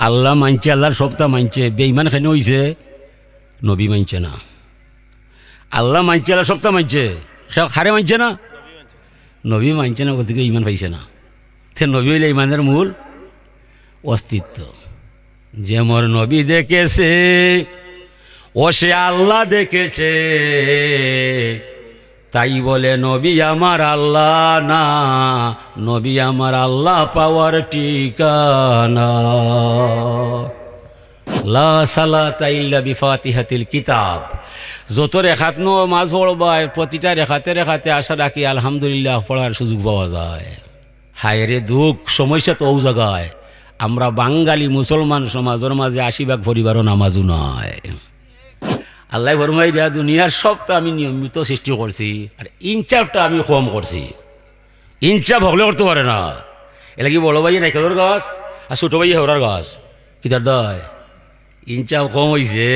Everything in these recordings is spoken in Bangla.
আল্লাহ মানছে, আল্লাহর সপ্তাহ মানছে, বেঈমান কেন হইছে? নবী মানছে না। আল্লাহ মানছে, আল্লাহ সপ্তাহ মানছে, সে খারে মানছে না, নবী মানছে না, গতিকে ইমান পাইছে না। সে নবী হইলে ইমানের মূল অস্তিত্ব। যে মোর নবী দেখেছে ও সে আল্লাহ দেখেছে, তাই বলে নবী আমার আল্লাহ না, নবী আমার আল্লাহ পাওয়ার ঠিকানা। লা সালাতা ইল্লা বিফাতিহাতিল কিতাব। যত রেখাত নামাজ পড়বা প্রতিটা রেখাতে রেখাতে আশা রাখি আলহামদুলিল্লাহ পড়ার সুযোগ পাওয়া যায়। হায় রে দুঃখ, সমস্যা তো ও জায়গায় আমরা বাঙালি মুসলমান সমাজের মাঝে 80% পরিবারও নামাজও নয়। আল্লাহ ফরমাই দিয়া দুনিয়ার সবটা আমি নিয়মিত সৃষ্টি করছি, আর ইনচাফটা আমি কম করছি। ইনচাফ হকলে করতে পারে না। এলা কি বড় ভাই নাইকেলের গাছ আর ছোটো ভাই হেওরার গাছ, কিতার দয় ইনচাফ কম হয়েছে।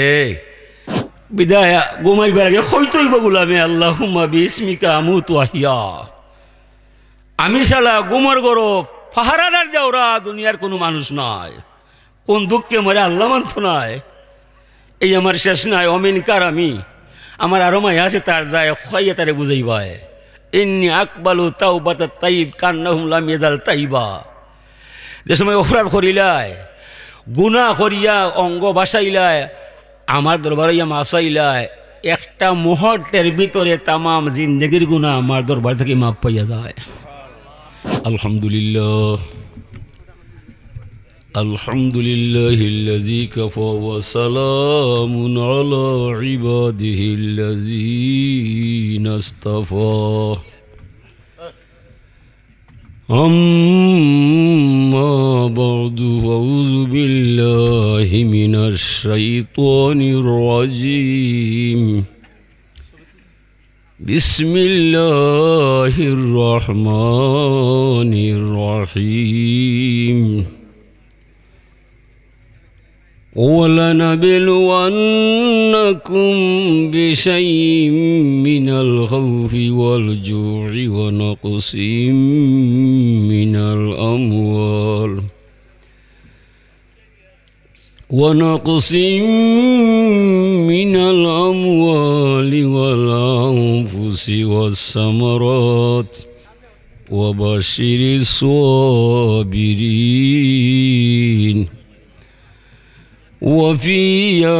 বিদায় ঘুমাইবার আগে হইতইব গুলামে আল্লাহুম্মা বিসমিকা আমুতু আহিয়া। আমি শালা গুমর গরফ পাহারাদার দেওরা দুনিয়ার কোনো মানুষ নয়। কোন দুঃখে মরে আল্লাহ মানত নয়। এই আমার শেষ নাই, অমিন কার আমি, আমার আরো মাই আছে তার দায় খাইয়া তারে বুঝাইবায়। ইন্নি আকবালু তাওবাতাত তাইব কান্নাহুম লাম ইয়াজাল তাইবা। যে সময় অপরাধ করিলায়, গুনাহ করিয়া অঙ্গ বাসাইলায়, আমার দরবারে ইয়া মাফাইলায়, একটা মুহূর্তের ভিতরে তামাম জিন্দেগির গুনাহ আমার দরবার থেকে মাফ পাইয়া যায়। আলহামদুলিল্লাহ আলহামদুলিল্লাহিল্লাযী কাফা ওয়া সালামুন আলা ইবাদিহিল্লাযীনা ইসতাফা। আম্মা বা'দু আউযু বিল্লাহি মিনাশ শাইতানির রাজীম। বিসমিল্লাহির রহমানির রহিম। وَلَنَبْلُوَنَّكُمْ بِشَيْءٍ مِّنَ الْخَوْفِ وَالْجُوعِ وَنَقْصٍ مِّنَ الْأَمْوَالِ وَالْأَنفُسِ وَالثَّمَرَاتِ وَبَشِّرِ الصَّابِرِينَ. وفي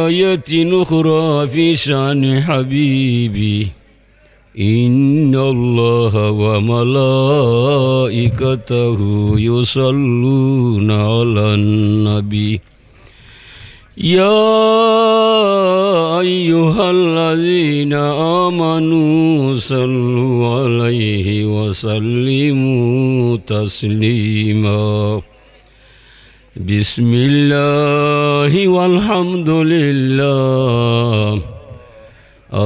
آية أخرى في شأن حبيبي إن الله وملائكته يصلون على النبي يا أيها الذين آمنوا صلوا عليه وسلموا تسليما. بسم الله والحمد لله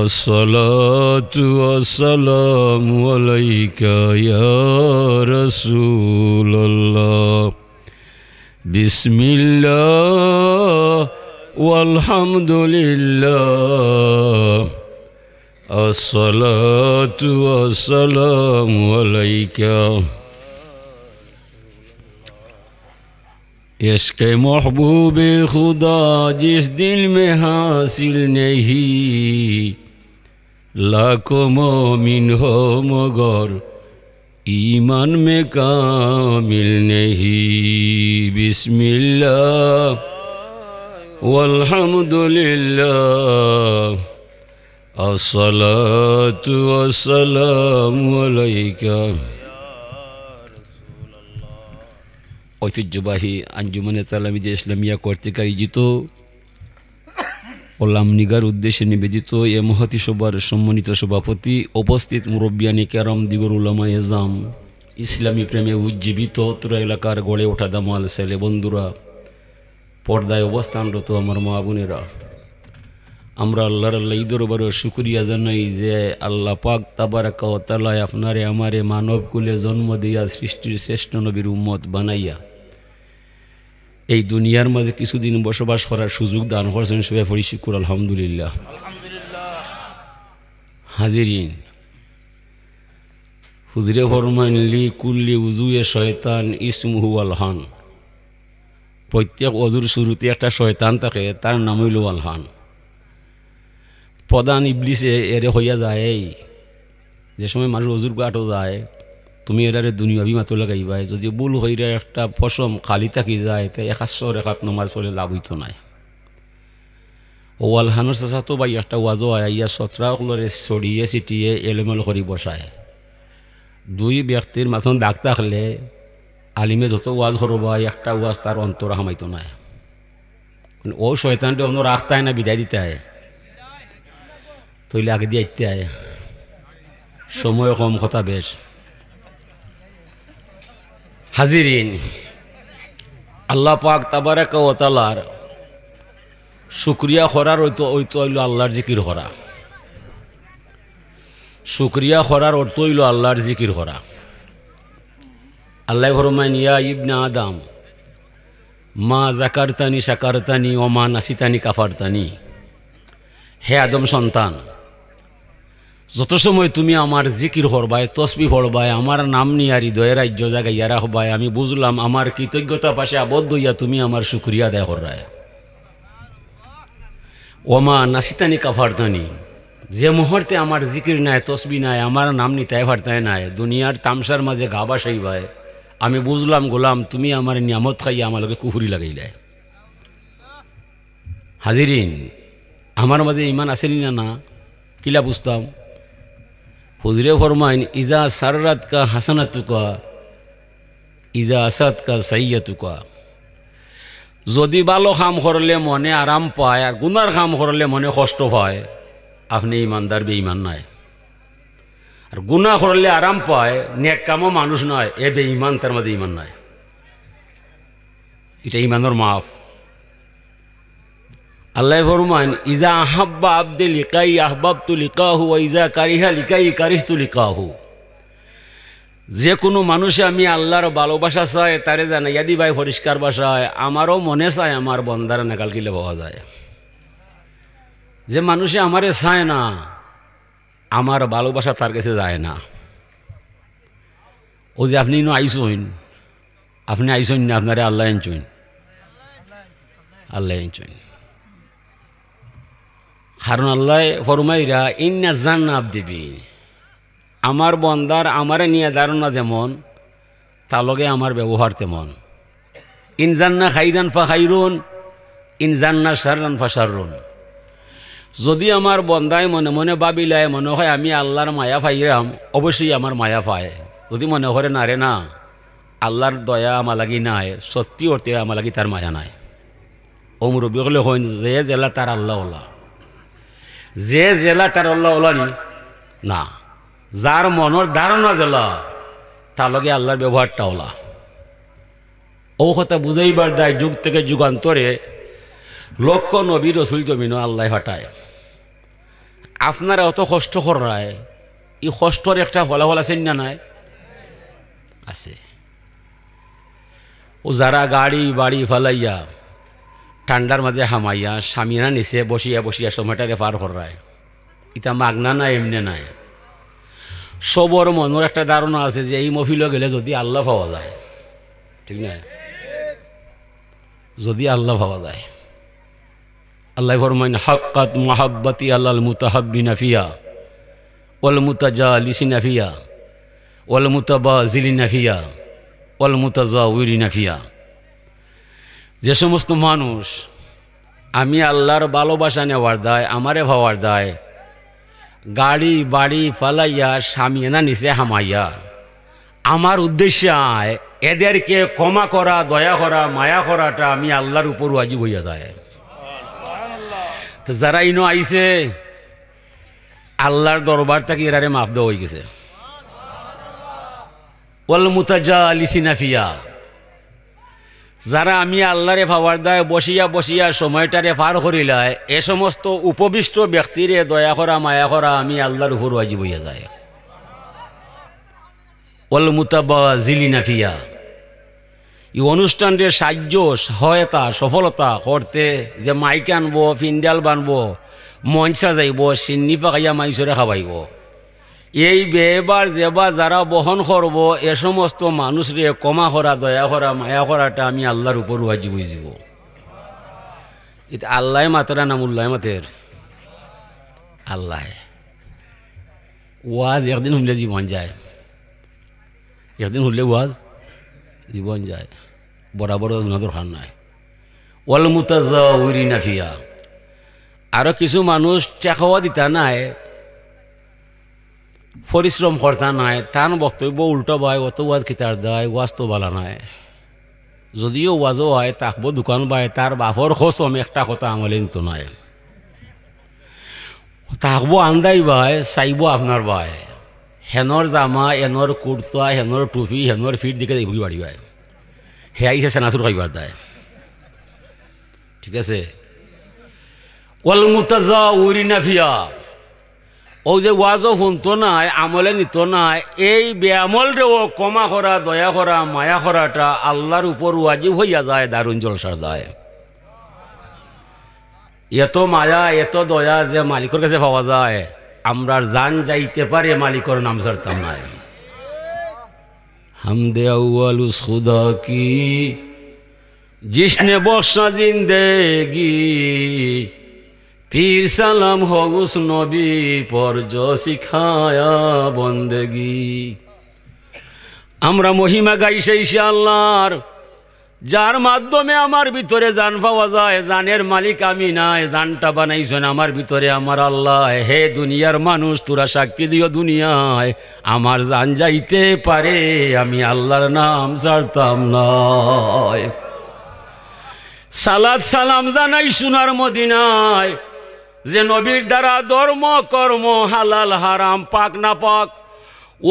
الصلاة والسلام عليك يا رسول الله. بسم الله والحمد لله الصلاة والسلام عليك. इश्क़ महबूब खुदा जिस दिल में हासिल नहीं, लाखों मोमिन हो मगर ईमान में कामिल नहीं. बिस्मिल्लाह वल्हम्दुलिल्लाह अस्सलातु वस्सलामु अलैका. ঐতিহ্যবাহী আঞ্জুমানে তালামিদে ইসলামিয়া কর্তৃক আয়োজিত ওলাম নিগার উদ্দেশ্যে নিবেদিত এ মহতি সভার সম্মানিত সভাপতি, উপস্থিত মুরব্বিয়ানি কেরাম, দিগর উলামা এজাম, ইসলামী প্রেমে উজ্জীবিত অত্র এলাকার গড়ে ওঠা দামাল ছেলে বন্ধুরা, পর্দায় অবস্থানরত আমার মা বোনেরা, আমরা আল্লাহর দরবারে শুকরিয়া জানাই যে আল্লাহ পাক তাবারাকা ওয়া তাআলা আপনারে আমারে মানব কুলে জন্ম দিয়া সৃষ্টির শ্রেষ্ঠ নবীর উম্মত বানাইয়া এই দুনিয়ার মাঝে কিছুদিন বসবাস করার সুযোগ দান করেছেন। সবাই পড়ি শুকর আলহামদুলিল্লাহ। হাজিরিন, হুজুরে ফরমান লি কুল্লি উজুয়ে শয়তান ইসমুহু আলহান। প্রত্যেক অজুর শুরুতে একটা শয়তান থাকে, তার নাম হইল আলহান। প্রধান ইবলিসে এরে হইয়া যায়, এই যে সময় মানুষ অজুর গাঁটও যায়, তুমি এটারে দুনিয়াবি মাতো লাগাইবাই, যদি ভুল হইরে একটা পশম খালি থাকি যায়, তাই 100 রেখাত নমাজ চলে লাভ হইতো নাই। ও আলহানোর চাষা তো ভাই একটা ওয়াজও আইয়া 17 ছড়িয়ে ছিটিয়ে এলোমেলো করে বসায়। দুই ব্যক্তির মাঝখান দাগ থাকলে আলিমে যত ওয়াজ করবা একটা ওয়াজ তার অন্তর হামাইতো নাই। ও শয়তানটা অন্য রাখতে হয় না, বিদায় দিতে হয়, তৈলে আগে দিয়ে আইতে হয়, সময় কম, কথা বেশ। হাজিরিন, আল্লাহ পাক তাবারাকা ওয়া তাআলার শুকরিয়া করার অর্থ হইল আল্লাহর জিকির করা। শুকরিয়া করার অর্থ হইল আল্লাহর জিকির করা। আল্লাহ ফরমায়, ইয়া ইবনে আদম মা যাকারতানি শাকারতানি ওয়া মা নাসিতানি কাফারতানি। হে আদম সন্তান, যত সময় তুমি আমার জিকির করবাই, তসবিহ পড়বাই, আমার নাম নিয়ে হৃদয়ের রাজ্য জাগাইয়া রাখবাই, আমি বুঝলাম আমার কৃতজ্ঞতা পাশে আবদ্ধ হইয়া তুমি আমার শুকরিয়া আদায় করবাই। ওমা নাসিতানি কাফারতানি, যে মুহূর্তে আমার জিকির নাই, তসবি নাই, আমার নাম নিতাই ফারতায় নাই, দুনিয়ার তামসার মাঝে গা বাসাইবাই, আমি বুঝলাম গোলাম তুমি আমার নিয়ামত খাইয়া আমার লগে কুহুরি লাগাইলাই। হাজিরিন, আমার মাঝে ইমান আসেনি না? না, কিলা বুঝতাম? হুজরে ফরমাইন, ইজা সাররাত কা হাসানাতুকা ইজা আসাদ কা সাইয়াতুকা। যদি ভালো কাম করলে মনে আরাম পায়, আর গুনার কাম করলে মনে কষ্ট পায়, আপনি ইমানদার বেঈমান নাই। আর গুনাহ করলে আরাম পায়, নেক কামও মানুষ নয়, এ বেঈমান, তার মধ্যে ইমান নাই। এটা ইমানের মাফ। আল্লাহ ফরমান, ইজা আহাব্বা আব্দে লিকাই আহবাবতু লিকাহু ওয়া ইজা কারিহা লিকাই কারিহতু লিকাহু। যে কোনো মানুষে আমি আল্লাহর ভালোবাসা চায়, তারে জানাইয়া দিবাই পরিষ্কার ভাষায়, আমারও মনে চায় আমার বন্দার নাগাল কিলে পাওয়া যায়। যে মানুষে আমারে চায় না, আমার ভালোবাসা তার কাছে যায় না। ও যে আপনি আইসইন, আপনি আইসইন না, আপনারে আল্লাহ এনচইন, আল্লাহ এনচইন। কারণ আল্লাহ ফরমাইরা, ইন্না জান্না আবদিবি, আমার বন্দার আমারে নিয়ে ধারণা যেমন, তার লগে আমার ব্যবহার তেমন। ইন জান্না খাইরান ফা খাইরুন, ইন জান্না শাররান ফা শাররুন। যদি আমার বন্দায় মনে মনে ভাবিলায়, মনে হয় আমি আল্লাহর মায়া পাইরাম, অবশ্যই আমার মায়া পায়। যদি মনে করে না রে না, আল্লাহর দয়া আমার লাগি নাই, সত্যি অর্থে আমার লাগি তার মায়া নাই। অমরবি হলে হইন, যে জেলা তার আল্লাহ ওলা, যে জেলা তার আল্লাহ ওলা নি না, যার মনের ধারণা জেলা, তার লগে আল্লাহর ব্যবহারটা ওলা। ও কথা বুঝাইবার দায়, যুগ থেকে যুগান্তরে লক্ষ নবী রসুল জমিন আল্লাহ হটায়। আপনারা অত কষ্ট করায়, এই কষ্টর একটা ফলাফল আছে না? নাই, আছে। ও যারা গাড়ি বাড়ি ফালাইয়া ঠান্ডার মাঝে হামাইয়া স্বামীরা নিচে বসিয়া বসিয়া সময়টারে পার করায়, এটা মাগনা নাই, এমনি নাই। সবর মনের একটা ধারণা আছে যে এই মফিলে গেলে যদি আল্লাহ পাওয়া যায়, ঠিক না? যদি আল্লাহ পাওয়া যায়। আল্লাহ ফরমাইন, হাক্কাত মুহাব্বতি আলাল মুতাহাব্বিনা ফিয়া ওয়াল মুতাজালিসিনা ফিয়া ওয়াল মুতাবাজিলিনা ফিয়া ওয়াল মুতাজাউরিনা ফিয়া। যে সমস্ত মানুষ আমি আল্লাহর ভালোবাসা নেওয়ার দায়, আমারে ভাবার দায়, গাড়ি বাড়ি ফালাইয়া স্বামীনা নিচে হামাইয়া আমার উদ্দেশ্যে আয়, এদেরকে ক্ষমা করা, দয়া করা, মায়া করাটা আমি আল্লাহর উপর ওয়াজিব হইয়া যায়। তো যারা ইনো আইছে, আল্লাহর দরবার থেকে এরারে মাফ দেওয়া হয়ে গেছে। ওয়াল মুতাজালিসিনা ফিয়া, যারা আমি আল্লাহরে ভাবার দায় বসিয়া বসিয়া সময়টারে পার করিলায়, এ সমস্ত উপবিষ্ট ব্যক্তিরে দয়া করা, মায়া করা আমি আল্লাহর উপর ওয়াজিব হইয়া যায়। ওয়াল মুতাবাজিলিনা ফিয়া, এই অনুষ্ঠানের সাহায্য সহায়তা সফলতা করতে যে মাইক আনবো, ফিন্ডাল বানবো, মঞ্চা যাইব, সিন্নি পাকাইয়া মাইসরে খাওয়াইব, এই বেবার যেবা যারা বহন করব এ সমস্ত মানুষরে ক্ষমা করা, দয়া করা, মায়া করাটা আমি আল্লাহর উপর ওয়াজিব হয়ে যাব। এটা আল্লাহ মাতরা নামুল্লাহ মাতের আল্লাহ। ওয়াজ একদিন শুনলে জীবন যায়, একদিন শুনলে ওয়াজ জীবন যায়, বরাবর দরকার নাই। ওয়াল মুতাজাউরিনা ফিহা, আরো কিছু মানুষ টাকাও দিতা নাই, পরিশ্রম করতা নাই, তার বক্তব্য উল্টো বাই, অত ওয়াজ কিতার দেয়, ওয়াজ তো বালা নাই। যদিও ওয়াজও হয় তাকবো দোকান বাই, তার বাপর খসম একটা কথা আমলে নিত নাই। তাকবো আন্দাই বাই, চাইব আপনার বাই, হেনর জামা, এনর কুর্তা, হেনর টুপি, হেনর ফিট দিকে বুঝি বাড়ি বাই, হে আইসে সেনাচুর খাইবার দেয়। ঠিক আছে। ওয়াল মুতাজাউরিনা ফিহা, ও যে ওয়াজও শুনতো নাই, আমলে নিত নাই, এই বেআমল রেও ক্ষমা করা, দয়া করা, মায়া করাটা আল্লাহর উপর ওয়াজিব হইয়া যায়, দারুণ জলসার দেয়। এত মায়া এত দয়া যে মালিকের কাছে পাওয়া যায়, আমরা জান যাইতে পারে মালিকের নাম ছাড়তাম নাই। হামদে আউয়ালুস খুদা কি जिसने बख्शा जिंदगी, पीर सलाम हो उस नबी पर जो सिखाया बंदगी। আমরা মহিমা গাইছে ইনশাআল্লাহর, যার মাধ্যমে আমার ভিতরে জান পাওয়া যায়। জানের মালিক আমি নাই, জানটা বানাইছেন আমার ভিতরে আমার আল্লাহ। হে দুনিয়ার মানুষ, তোরা সাক্ষী দিও দুনিয়ায়, আমার জান যাইতে পারে, আমি আল্লাহর নাম ছাড়তাম নয়। সালাত সালাম জানাই সোনার মদিনায়, যে নবীর দ্বারা ধর্ম কর্ম হালাল হারাম পাক না পাক,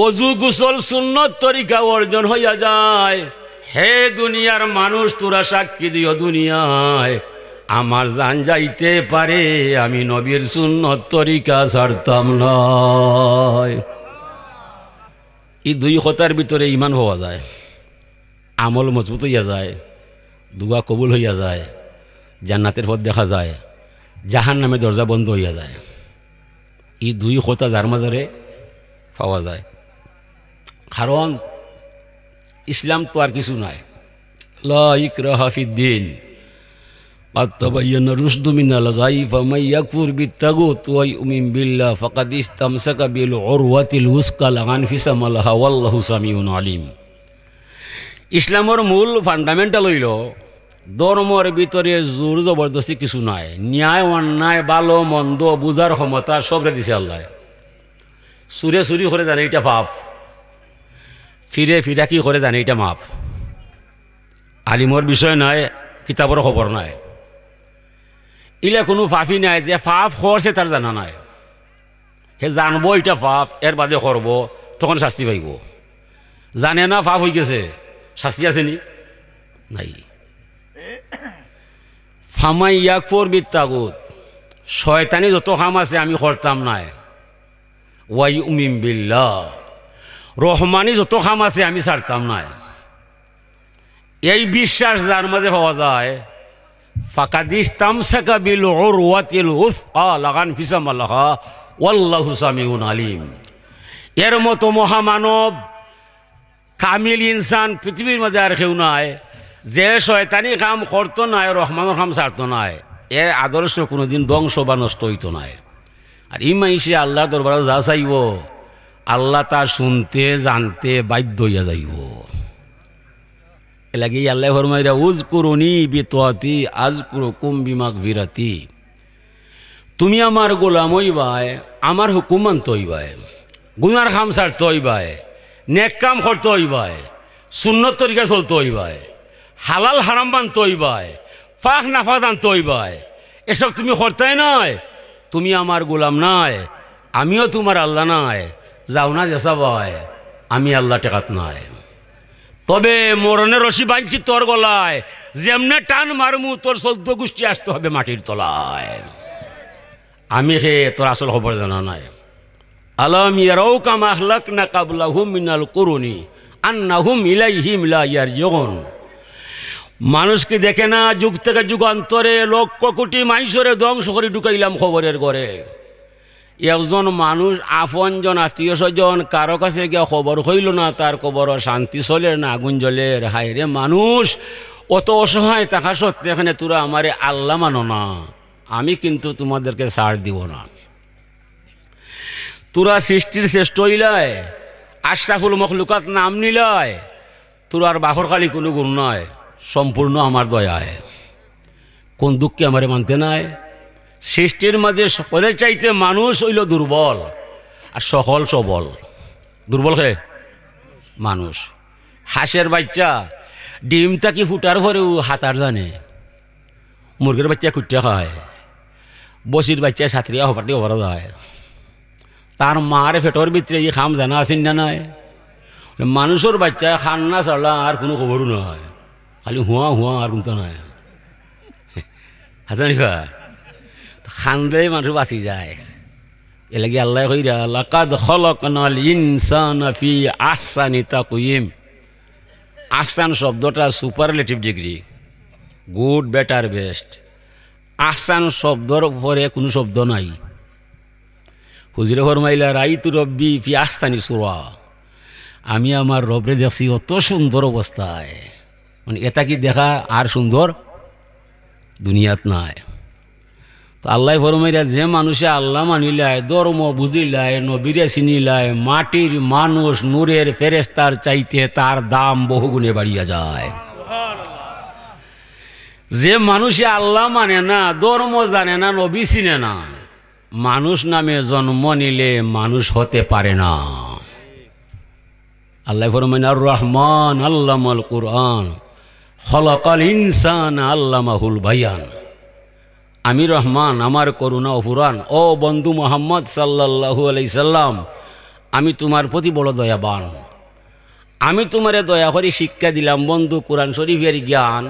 ওযু গোসল সুন্নত তরিকা অর্জন হইয়া যায়। হে দুনিয়ার মানুষ, তোরা সাক্ষী দিও দুনিয়ায়, আমার জান যাইতে পারে, আমি নবীর সুন্নত তরিকা ছাড়তাম নয়। এই দুই কথার ভিতরে ইমান হওয়া যায়, আমল মজবুত হইয়া যায়, দুয়া কবুল হইয়া যায়, জান্নাতের পথ দেখা যায়, জাহান নামে দরজা বন্ধ হইয়া যায়। এই দুই কথা যার মাঝারে পাওয়া যায়। কারণ ইসলাম তো আর কিছু নাই, লা ইকরাহা ফিদ্দিন, قد تبين الرشد من الغي فمن يكفر بالطاغوت ويؤمن بالله فقد استمسك بالعروة الوثقى لا انفصام لها والله سميع عليم। ইসলামের মূল ফান্ডামেন্টাল হইল ধর্মের ভিতরে জোর জবরদস্তি কিছু নাই, ন্যায় অন্যায় ভালো মন্দ বুঝার ক্ষমতা সবরে দিছে আল্লাহ। সুরে চুরি করে জানে এটা পাপ, ফিরে ফিরা কি করে জানে এটা মাপ। আলিমর বিষয় নাই, কিতাবের খবর নাই, ইলে কোনো পাপই নাই যে পাপ করছে তার জানা নাই। হে জানবো এটা পাপ, এর বাদে করব, তখন শাস্তি পাইব। জানে না পাপ হয়ে গেছে, শাস্তি আসেনি নাই। ফামাই ইয়াকফুর বিত্তাগুত, শয়তানি যত কাম আছে আমি করতাম নাই। ওয়াই উমিন বিল্লাহ, রহমানি যত কাম আছে আমি ছাড়তাম নাই। এই বিশ্বাস যার মাঝে পাওয়া যায়, ফাকাদ ইসতামসাকা বিল উরওয়াতিল উসকা লা ইনফিসাম লাহা ওয়াল্লাহু সামিউন আলিম। এর মতো মহামানব কামিল ইনসান পৃথিবীর মাঝে আর কেউ নাই, যে শয়তানি কাম করতো নাই, রহমানের কাম ছাড়তো নাই। এর আদর্শ কোনোদিন ধ্বংস বা নষ্ট হইতো নাই। আর ইমাইসে আল্লাহ দরবারে যা চাইব, আল্লাহ তা শুনতে জানতে বাধ্য হইয়া যাইব। এলাকি আল্লাহ ফরমাইরা উযকুরুনি বিতাআতি আযকুরুকুম বিমাগফিরাতি, তুমি আমার গোলাম হইবাই, আমার হুকুম মানতে হইবাই, গুনার কাম ছাড়তে হইবাই, নেক কাম করতে হইবাই, সুন্নত তরিকা চলতে হইবাই, হালাল হারাম মানতে হইবাই, পাক নাফা জানতে হইবাই। এসব তুমি করতেই নাই, তুমি আমার গোলাম নাই, আমিও তোমার আল্লাহ নাই। যাও না যেসা ভাই, আমি আল্লাহ টেকাত নাই। তবে মরণের রশি বাঁধছি তোর গলায়, যেমনে টান মারমু তোর 14 গোষ্ঠী আসতে হবে মাটির তলায়। আমি হে তোর আসল খবর জানা নাই। আলাম ইয়ারাউ কামা আহলাকনা ক্বাবলাহুম মিনাল কুরুনি আন্নাহুম ইলাইহিম লা ইয়ারজিউন। মানুষকে দেখে না, যুগ থেকে যুগান্তরে লক্ষ কোটি মাইশরে ধ্বংস করে ঢুকাইলাম খবরের ঘরে। একজন মানুষ আপনজন আত্মীয় স্বজন কারো কাছে গিয়ে খবর হইল না, তার খবর শান্তি চলের না আগুন জ্বলের। হায় রে মানুষ, অত অসহায় থাকা সত্ত্বে এখানে তোরা আমারে আল্লাহ মানো না, আমি কিন্তু তোমাদেরকে ছাড় দিব না। তোরা সৃষ্টির শ্রেষ্ঠ হইলায়, আশরাফুল মখলুকাত নাম নিলায়, তোরার বাপর খালি কোনো গুণ নয়, সম্পূর্ণ আমার দয়ায়। কোন দুঃখে আমারে মানতে নাই? সৃষ্টির মাঝে সকলের চাইতে মানুষ হইল দুর্বল আর সকল সবল। দুর্বল কে? মানুষ। হাঁসের বাচ্চা ডিমটা কি ফুটার পরেও হাতার জানে, মুরগির বাচ্চা খুঁটিয়া খায়, বসির বাচ্চা সাঁতরিয়া হবার দিয়ে হবার যায়, তার মার ফেটর ভিতরে এই খাম জানা আছেন না নাই? মানুষের বাচ্চা খান না চলা আর কোনো খবরও নয়, খালি হুয়া হুয়া আর কিন্তু নয়। হাজানি ভাই খানলে মানুষ বাঁচি যায়। এ লাগি আল্লাহ কইরা লাকাদ খলাকনাল ইনসানা ফি আহসানি তাকওয়িম। আহসান শব্দটা superlative degree, good, better, best. আহসান শব্দর পরে কোনো শব্দ নাই। হুজুরে ফরমাইলা রাইতু রব্বি ফি আহসানি সূরা, আমি আমার রবরে দেখছি অত সুন্দর অবস্থায়, মানে এটা কি দেখা আর সুন্দর দুনিয়াত নাই। তো আল্লাহ ফরমাইরা যে মানুষে আল্লাহ মানিলায়, ধর্ম বুঝিলায়, নবীরে চিনিলায়, মাটির মানুষ নূরের ফেরেস্তার চাইতে তার দাম বহুগুণে বাড়িয়া যায়। যে মানুষে আল্লাহ মানে না, ধর্ম জানে না, নবী চিনে না, মানুষ নামে জন্ম নিলে মানুষ হতে পারে না। আল্লাহ ফরমাইন আর রহমান আল্লামাল কুরআন খলাকাল ইনসান আল্লামাহুল বায়ান। আমি রহমান, আমার করুণা অফুরান। ও বন্ধু মোহাম্মদ সাল্লাল্লাহু আলাইহি সাল্লাম, আমি তোমার প্রতি বড় দয়াবান। আমি তোমারে দয়া করে শিক্ষা দিলাম বন্ধু, কোরআন শরীফের জ্ঞান,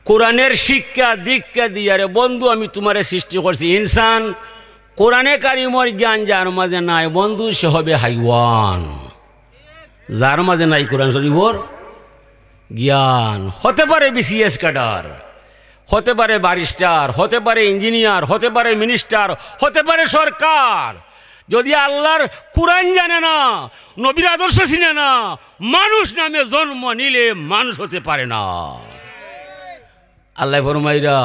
কোরআনের শিক্ষা দীক্ষা দিয়ারে বন্ধু আমি তোমারে সৃষ্টি করছি ইনসান। কোরআনে কারিমর জ্ঞান যার মাঝে নাই বন্ধু, সে হবে হাইওয়ান। যার মাঝে নাই কোরআন শরীফর জ্ঞান, হতে পারে বিসিএস ক্যাডার, হতে পারে ব্যারিস্টার, হতে পারে ইঞ্জিনিয়ার, হতে পারে মিনিস্টার, হতে পারে সরকার, যদি আল্লাহর কোরআন জানে না, নবীর আদর্শ চিনে না, মানুষ নামে জন্ম নিলে মানুষ হতে পারে না। আল্লাহ ফরমাইরা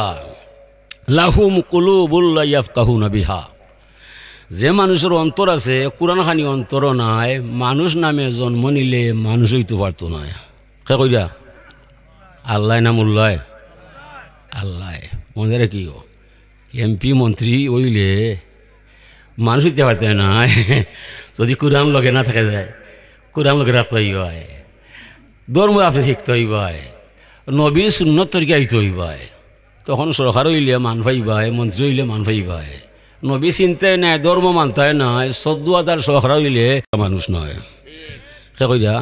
লাহুম কুলুবুল লা ইয়াফকাহুনা বিহা, যে মানুষের অন্তর আছে কোরআন খানি অন্তর নাই, মানুষ নামে জন্ম নিলে মানুষ হইতে পারতো না। কে কইরা? আল্লাহ নাম উল্লায় আল্লাহ। মনে রাখি এমপি মন্ত্রী ওইলে মানুষ হইতে পারতে না, যদি কোরআন লগে না থাকে যায়, কোরআন লগে রাখতে হইবায়, ধর্ম আপনি শিখতে হইবায়, নবীর সুন্নত তরিকা হইতে হইবায়, তখন সরকার হইলে মান পাইবায়, মন্ত্রী হইলে মান পাইবায়। নবী চিন্তায় নাই, ধর্ম মানতায় নাই, 14,000 সরকার হইলে মানুষ নয়। কে কইরা?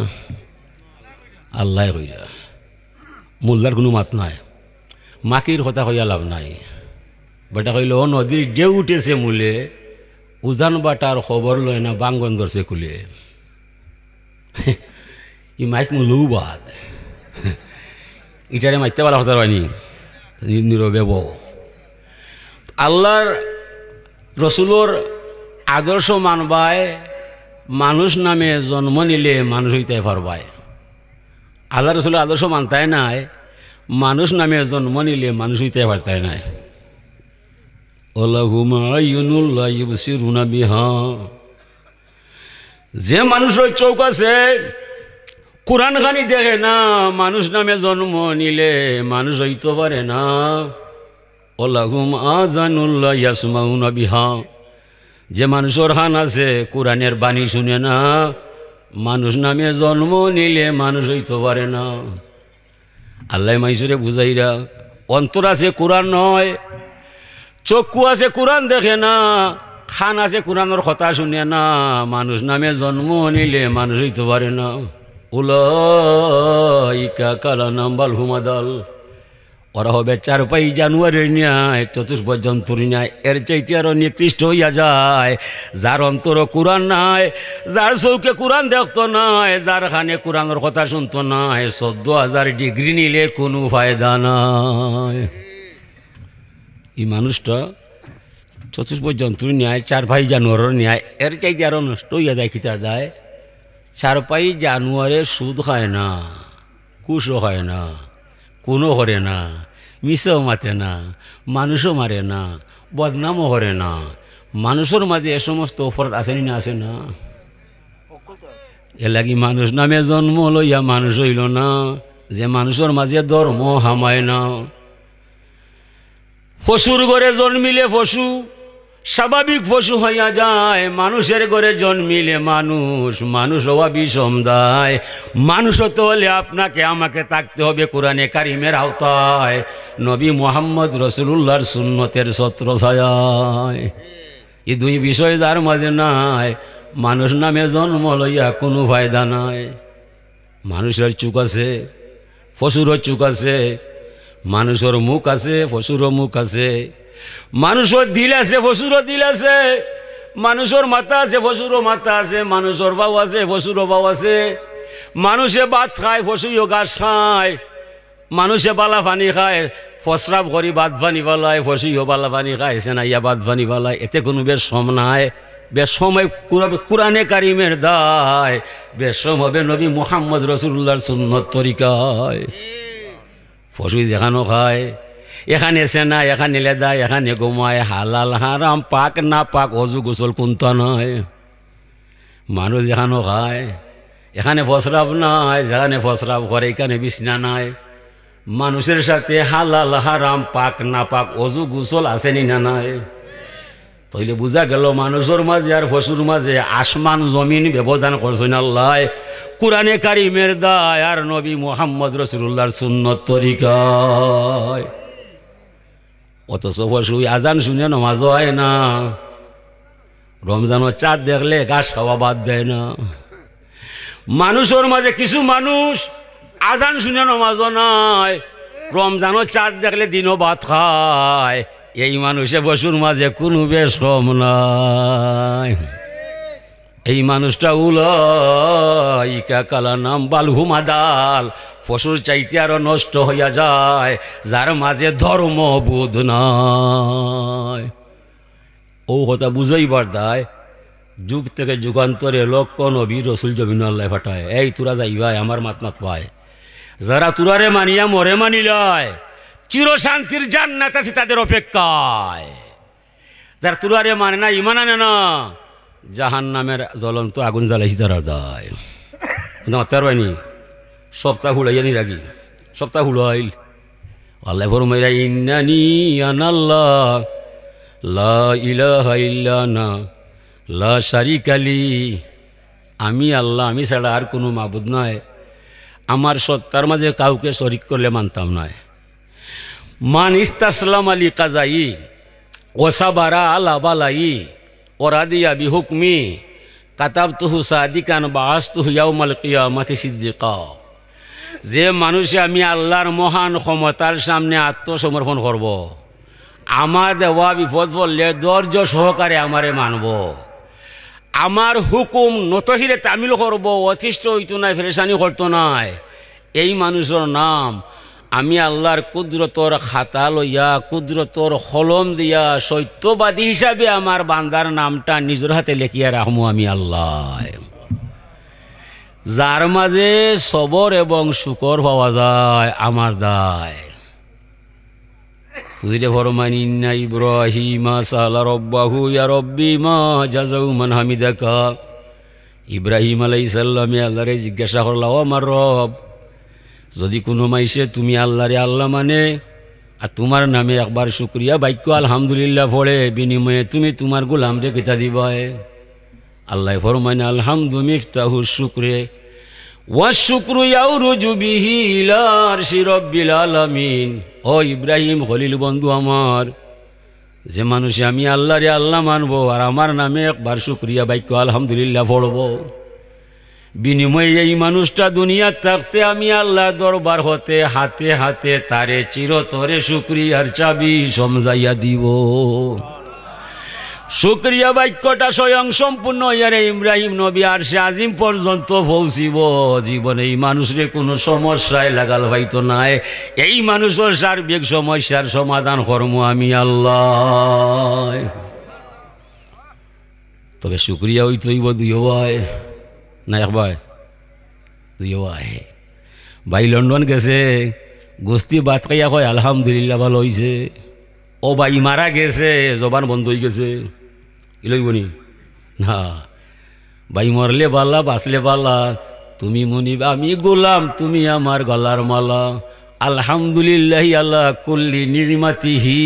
আল্লাহ কইরা। মোল্লার কোনো মাত নাই, মাকির কথা কইয়া লাভ নাই। বেটা কইল নদীর ঢেউ উঠেছে মূলে, উজান বাটার খবর লয় না, বাঙ্গন ধরছে খুলে। ই মাইক মূলও বাদ, ইটারে মাইতে পারা কথা হয়নি, নীরবে বউ। আল্লাহর রসুলোর আদর্শ মানবায়, মানুষ নামে জন্ম নিলে মানুষ হইতে পারবায়। আল্লাহ রসুলের আদর্শ মানতায় নাই, মানুষ নামে জন্ম নিলে মানুষ হইতে পারতায় নাই। ওলাহুম আইয়ুনুল লা ইউবসিরুনা বিহা, যে মানুষের চোখ আছে কোরআন খানি দেখে না, মানুষ নামে জন্ম নিলে মানুষ হইতে পারে না। ওলাহুম আযানুল লা ইয়াসমাউনা বিহা, যে মানুষের কান আছে কোরআনের বাণী শুনে না, মানুষ নামে জন্ম নিলে মানুষ হইতে পারে না। আল্লাহ মাইসুরে বুঝাইরা, অন্তর আছে কোরআন নয়, চক্ষু আছে কোরআন দেখে না, খান আছে কোরআনের কথা শুনে না, মানুষ নামে জন্ম নিলে মানুষ হইতে পারে না। উলাইকা কালানাম বাল হুমাদাল, ওরা হবে 4 জানুয়ারির ন্যায়, চতুষ্পদ জন্তুর ন্যায়, এর চাইতে আরো নিকৃষ্ট হইয়া যায়। যার অন্তর কোরআন নাই, যার চৌকে কোরআন দেখতো নাই, যার খানে কোরআনের কথা শুনতো নাই, 14,000 ডিগ্রি নিলে কোনো ফায়দা নাই। এই মানুষটা চতুষ্পদ জন্তুর ন্যায় চারপাই জানোয়ারের ন্যায় এর চাইতে আরও নষ্ট হইয়া যায় কিতার দায়। চারপাই জানোয়ারের সুদ খায় না, কুশও খায় না, কোনো করে না, মিশও মাতে না, মানুষও মারে না, বদনামও করে না। মানুষের মাঝে এ সমস্ত অফরত আসেনি না, আসে না? এর লাগি মানুষ নামে জন্ম লইয়া মানুষ হইল না, যে মানুষের মাঝে ধর্ম হামায় না। পশুর ঘরে জন্মিলে পশু স্বাভাবিক পশু হইয়া যায়, মানুষের ঘরে জন্মিলে মানুষ, মানুষ হওয়া বিষম দায়। মানুষ হতে হলে আপনাকে আমাকে থাকতে হবে কোরআনে কারিমের আওতায়, নবী মুহাম্মদ রসুলুল্লাহর সুন্নতের ছত্র ছায়ায়। এই দুই বিষয় যার মাঝে নাই, মানুষ নামে জন্ম লইয়া কোনো ফায়দা নাই। মানুষের চুক আছে, পশুরও চুক আছে, মানুষের মুখ আছে, পশুরও মুখ আছে, মানুষের দিল আছে, পশুরও দিল আছে, মানুষের মাথা আছে, পশুরও মাথা আছে, মানুষের বাউ আছে, পশুরও বাউ আছে। মানুষে ভাত খায়, পশুও ঘাস খায়, মানুষে বালা পানি খায়, প্রস্রাব করি ভাত পানি বালায়, পশুও বালা পানি খায়, সেনাইয়া ভাত পানি বালায়। এতে কোনো বেশম নাই, বেশম কোরআনে কারিমের দায়, বেশম হবে নবী মুহাম্মদ রসুল্লাহর সুন্নত তরিকায়। পশু যেখানো খায়, এখানে সেনা, এখানে লেদা, এখানে ঘুমায়, হালাল হারাম পাক না পাক অজু গোসল কোনটা নয়। মানুষ যেখানো খায়, এখানে প্রস্রাব নাই, যেখানে প্রস্রাব করে এখানে বিছনা নাই। মানুষের সাথে হালাল হারাম পাক না পাক অজু গোসল আসেনি না নাই? তাইলে বোঝা গেল মানুষের মাঝে আর পশুর মাঝে আসমান জমিন ব্যবধান করছেন আল্লাহ কোরআনে কারিমের দায় আর নবী মুহাম্মদ রসুল্লাহর সুন্নত তরিকায়। অথচ পশু আজান শুনে নামাজ হয় না, রমজানের চাঁদ দেখলে ঘাস খাওয়া বাদ দেয় না। মানুষের মাঝে কিছু মানুষ আজান শুনে নামাজও নাই, রমজানের চাঁদ দেখলে দিনও ভাত খায়। এই মানুষে পশুর মাঝে কোনো বেশ কম নাই। এই মানুষটা উলাইকা কালা নাম বালহুমা দাল, পশুর চাইতে আরো নষ্ট হইয়া যায় যার মাঝে ধর্মবোধ নাই। ও কথা বুঝাইবার দায়, যুগ থেকে যুগান্তরে লক্ষ নবী রসুল জমিন আল্লাহ ফাটায়। এই তোরা যাইবাই আমার মাত পায়, যারা তোরারে মানিয়া মরে মানিলায় চির শান্তির জান্নাত আছে তাদের অপেক্ষায়। যারা তোরারে মানে না, ইমান আনে না, জাহান নামের জ্বলন্ত আগুন জ্বালাইছি তারা দায়। তার হয়নি সপ্তাহ হুলাইয়া নি রাখি, সপ্তাহ হুলাইল আল্লাহ ফরমাইরা ইন্নানি আনাল্লাহ লা ইলাহা ইল্লা আনা লা শারিকা লি, আমি আল্লাহ, আমি ছাড়া আর কোনো মাবুদ নাই, আমার সত্তার মাঝে কাউকে শরিক করলে মানতাম নয়। মান ইস্তাসলাম আলী কাজাই ওসাবারা আলা বালাই ওরাদিয়া বিহুকমি কাতাবতুহু সাদিকান বাআসতুহু ইয়াউমাল কিয়ামাতি সিদ্দিকা। যে মানুষে আমি আল্লাহর মহান ক্ষমতার সামনে আত্মসমর্পণ করব, আমার দেওয়া বিপদ পড়লে ধৈর্য সহকারে আমারে মানব, আমার হুকুম নতশিরে তামিল করব, অতিষ্ঠ হইতো নাই, ফেরেশানি করতো নাই, এই মানুষের নাম আমি আল্লাহর কুদরতর খাতা লইয়া, কুদরতর কলম দিয়া সত্যবাদী হিসাবে আমার বান্দার নামটা নিজের হাতে লেখিয়া রাখবো আমি আল্লাহ। যার মাঝে সবর এবং শুকর পাওয়া যায় আমার দায়। হুজুরে ফরমান ইন্না ইব্রাহিমা সালা রব্বাহু ইয়া রব্বি মা জাযাউ মান হামিদাকা। ইব্রাহিম আলাইহিস সালামে আল্লাহরে জিজ্ঞাসা করল, ও আমার রব, যদি কোনো মাইসে তুমি আল্লাহরে আল্লাহ মানে আর তোমার নামে একবার শুক্রিয়া বাক্য আলহামদুলিল্লাহ পড়ে, বিনিময়ে তুমি তোমার গোলামরে কিতা দিবায়? আল্লাহ ফরমাইন আলহামদু মিফতাহু শুকরে ওয়া শুকরু ইয়াউরুজু বিহি ইলা আরশি রাব্বিল আলামিন। ও ইব্রাহিম খলিল বন্ধু আমার, যে মানুষে আমি আল্লাহরে আল্লাহ মানবো আর আমার নামে একবার শুক্রিয়া বাক্য আলহামদুলিল্লাহ পড়ব, বিনিময়ে এই মানুষটা দুনিয়ার থাকতে আমি আল্লাহর দরবার হতে হাতে হাতে তারে চিরতরে শুক্রিয়ার চাবি সমঝাইয়া দিব। শুক্রিয়া বাক্যটা স্বয়ং সম্পূর্ণ ইয়ারে ইব্রাহিম নবী আরশে আজিম পর্যন্ত পৌঁছিব, জীবনে এই মানুষরে কোনো সমস্যায় লাগাল হয়তো নাই, এই মানুষের সার্বিক সমস্যার সমাধান করবো আমি আল্লাহ। তবে শুক্রিয়া ওই তৈব দুইও ভাই না এক ভাই দুইও ভাই ভাই লন্ডন গেছে গোস্তি বাত খাইয়া কয় আলহামদুলিল্লাহ ভালো হয়েছে। ও ভাই মারা গেছে জবান বন্ধ হয়ে গেছে ইলইবনি না ভাই মরলে বাল্লা বাঁচলে বাল্লা তুমি মনিব আমি গোলাম তুমি আমার গলার মালা আলহামদুলিল্লাহ আলা কুল্লি নির্মাতিহি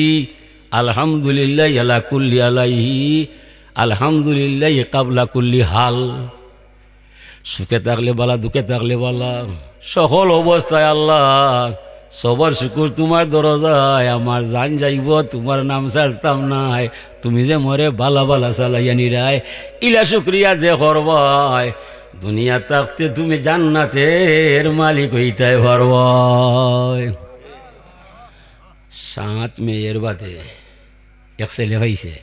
আলহামদুলিল্লাহ আলা কুল্লি আলাইহি আলহামদুলিল্লাহ কাবলা কুল্লি হাল। সুখে থাকলে বালা দুঃখে থাকলে বালা সকল অবস্থায় আল্লাহ সবর শুকুর তোমার দরজায় আমার জান যাইব তোমার নাম ছাড়তাম নাই তুমি যে মরে বালা বালা চালাইয়া নিরায় ইলা শুক্রিয়া যে করবাই দুনিয়া থাকতে তুমি জান্নাতের মালিক হইতে পারবাই। 7 মেয়ের বাদে এক ছেলে হয়েছে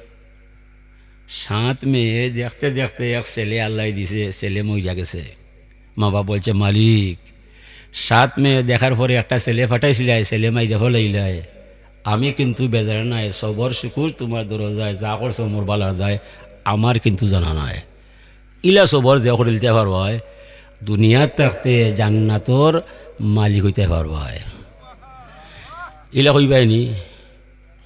7 মেয়ে দেখতে দেখতে এক ছেলে আল্লাহ দিছে ছেলে মইয়া গেছে। মা বাবা বলছে মালিক 7 মেয়ে দেখার পরে একটা ছেলে ফাটাইছিলাই ছেলে মাইজা হলাইলাই আমি কিন্তু বেজার নাই সবর শুকুর তোমার দরজায় যা করছো মোর বালার দায় আমার কিন্তু জানা নাই ইলা সবর যে করে দিতে পারবাই দুনিয়ার থাকতে জান্নাতর মালিক হইতে পারবাই ইলা কইবাইনি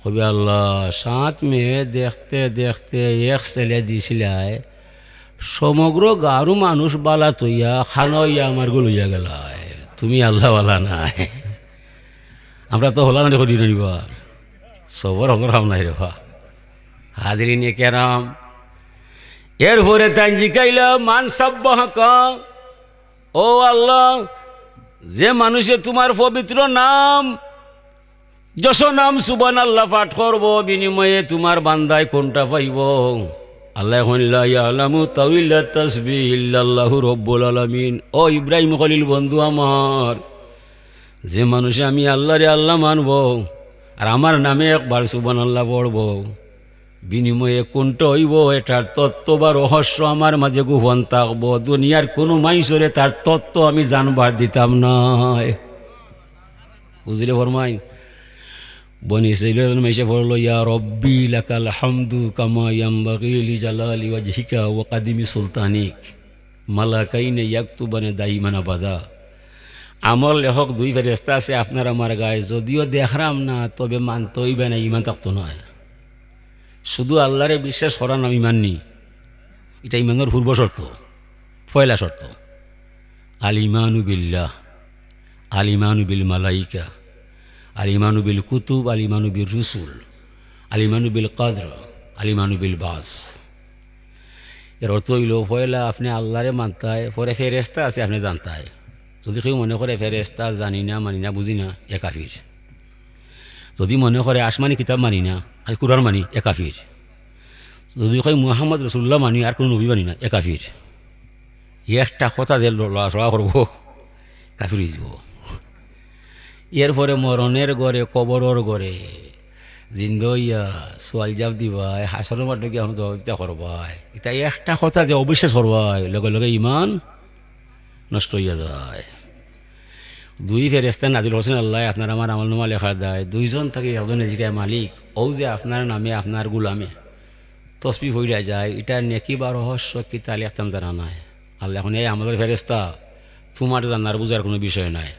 কবি আল্লাহ 7 মেয়ে দেখতে দেখতে এক ছেলে দিছিলাই সমগ্র গারু মানুষ বালা তৈয়া খানইয়া আমার গো লইয়া গেলাই তুমি আল্লাহ বালা নাই আমরা তো হলা না করি নিবা সবর হঙ্গর হাম নাই রেবা হাজরিন কেরাম। এরপরে তাই জিকাইলা মান সাব্বাহাকা ও আল্লাহ যে মানুষে তোমার পবিত্র নাম যশ নাম সুবহানাল্লাহ পাঠ করব বিনিময়ে তোমার বান্দায় কোনটা পাইব আল্লাহ লা ইয়ালামু তাওইলাত তাসবিহ ইল্লাল্লাহু রাব্বুল আলামিন। ও ইব্রাহিম খলিল বন্ধু আমার যে মানুষে আমি আল্লাহরে আল্লাহ মানব আর আমার নামে একবার সুবহানাল্লাহ পড়ব বিনিময়ে কোনটা হইব এটার তত্ত্ব বা রহস্য আমার মাঝে গোপন থাকব দুনিয়ার কোনো মাইসরে তার তত্ত্ব আমি জানবার দিতাম নাই। বুঝলে ফরমাই বনি ইসরাঈলের মাইসে পড়লো ইয়া রব্বি লাকাল হামদু কামা ইয়ামবাগি লিজালালি ওয়াজহিকা ওয়া কাদিমি সুলতানিক মালাকাইনে ইয়াকতুবানে দাইমান আবাদা। আমল লেখক 2 ফেরেশতা আছে আপনার আমার গায়ে যদিও দেখরাম না তবে মানতে হইবে না ইমান থাকতো নয় শুধু আল্লাহরে বিশ্বাস করার নাম ইমান নি এটা ইমানের পূর্ব শর্ত পয়লা শর্ত আল ইমানু বিল্লাহ আল ইমানু বিল মালাইকা আল ইমানু বিল কুতুব আল ইমানু বিল রুসুল আল ইমানু বিল কদর আল ইমানু বিল বাস। এর অর্থ হইল পয়লা আপনি আল্লাহরে মানতায় পরে ফেরেশতা আছে আপনি জানতায় যদি কেউ মনে করে ফেরেশতা জানি না মানি না বুঝি না এ কাফির যদি মনে করে আসমানি কিতাব মানি না আর কুরআন মানি এ কাফির যদি কয় মুহাম্মদ রাসূলুল্লাহ মানি আর কোনো নবী মানি না এ কাফির একটা কথা যে লড়া করবো কাফির হয়ে যাব। এরপরে মরণের গড়ে কবরের গড়ে জিন্দইয়া সোয়াল জাব দিবাই হাসরের মাঠে গিয়ে আমরা দোয়া করবাই এটা একটা কথা যে অবিশ্বাস করবাই লগে লগে ইমান নষ্ট হইয়া যায়। 2 ফেরেশতা নাজিল হোসেন আল্লাহ আপনার আমার আমলনামা লেখা দেয় 2 জন থেকে একজন জিজ্ঞাসা মালিক ও যে আপনার নামে আপনার গুলামে তসবিহ হইয়া যায় এটা নেকি বা রহস্য কি তাহলে একদম জানা নাই। আল্লাহ এখন এই আমাদের ফেরেশতা তোমার জানার বুঝার কোনো বিষয় নাই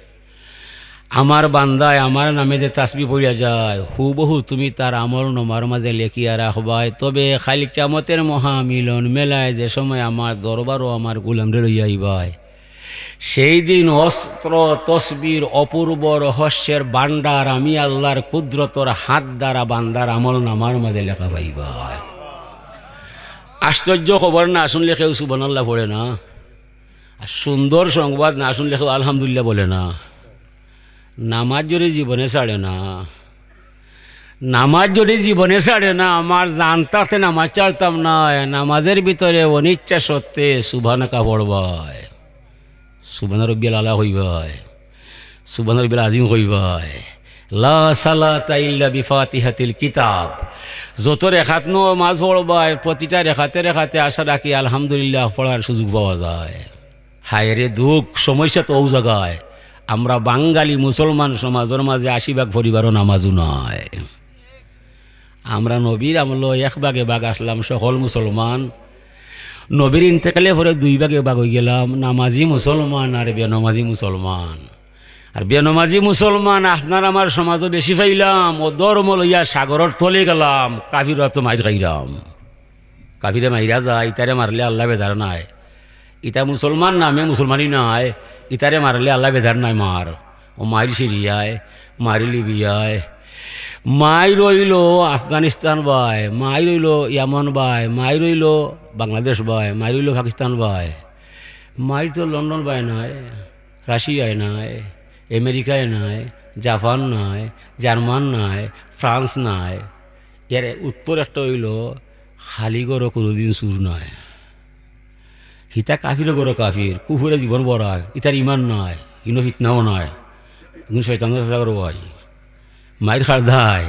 আমার বান্দায় আমার নামে যে তাসবিহ পড়িয়া যায় হুবহু তুমি তার আমল নামার মাঝে লেখিয়া রাখবাই তবে খালি কিয়ামতের মহামিলন মেলায় যে সময় আমার দরবারও আমার গুলামরে লইয়া আইবাই সেই দিন অস্ত্র তসবির অপূর্ব রহস্যের ভান্ডার আমি আল্লাহর কুদরতর হাত দ্বারা বান্দার আমল নামার মাঝে লেখা পাইবাই। আশ্চর্য খবর না শুনলে কেউ সুবহানাল্লাহ পড়ে না আর সুন্দর সংবাদ না শুনলে কেউ আলহামদুলিল্লাহ বলে না। নামাজ যদি জীবনে ছাড়ে না নামাজ যদি জীবনে ছাড়ে না আমার জানতাতে নামাজ ছাড়তাম না নামাজের ভিতরে অনিচ্ছা সত্ত্বে সুবহানাকা পড়বাই সুবহান রাব্বিয়াল আলা হইবাই সুবহান রাব্বিল আজিম হইবাই লা সালাতা ইল্লা বিফাতিহাতিল কিতাব যত রেখাত নামাজ পড়বাই প্রতিটা রেখাতে রেখাতে আশা রাখি আলহামদুলিল্লাহ পড়ার সুযোগ পাওয়া যায়। হায় রে দুঃখ সমস্যা তো ও জায়গায় আমরা বাঙালি মুসলমান সমাজের মাঝে 80% পরিবারও নামাজও নয়। আমরা নবীর আমল 1 ভাগে ভাগ আসলাম সকল মুসলমান নবীর ইন্তেকালে পরে দুই ভাগে ভাগ হয়ে গেলাম, নামাজি মুসলমান আর বেনমাজি মুসলমান। আর বেনমাজি মুসলমান আপনার আমার সমাজও বেশি পাইলাম, ও ধর্ম লইয়া সাগরের তলে গেলাম, কাফিরা তো মাইর খাইলাম। কাফিরে মাইরা যায়, ইতারে মারলে আল্লাহ বেজার নাই। ইতা মুসলমান নামে মুসলমানই নাই, ইতারে মারলে আল্লাহ বেজার নাই মার। ও মাইর সিরিয়ায়, মারি লিবিয়ায়, মাই রইল আফগানিস্তান বাই, মাই রইল ইয়ামন বাই, মাই রইল বাংলাদেশ বাই, মাই রইল পাকিস্তান বাই, মাই তো লন্ডন বাই নাই, রাশিয়ায় নাই, আমেরিকায় নাই, জাপান নাই, জার্মান নাই, ফ্রান্স নাই। এর উত্তর একটা হইল খালি গরো কোনোদিন সুর নাই। হিতা কাফিরও গরো কাফির, কুফুরে জীবন বড়া, ইতার ইমান নাই, ইনো ফিতনাও নাই, কিন্তু শয়তানের চেষ্টা করো ভাই মাইর খার দায়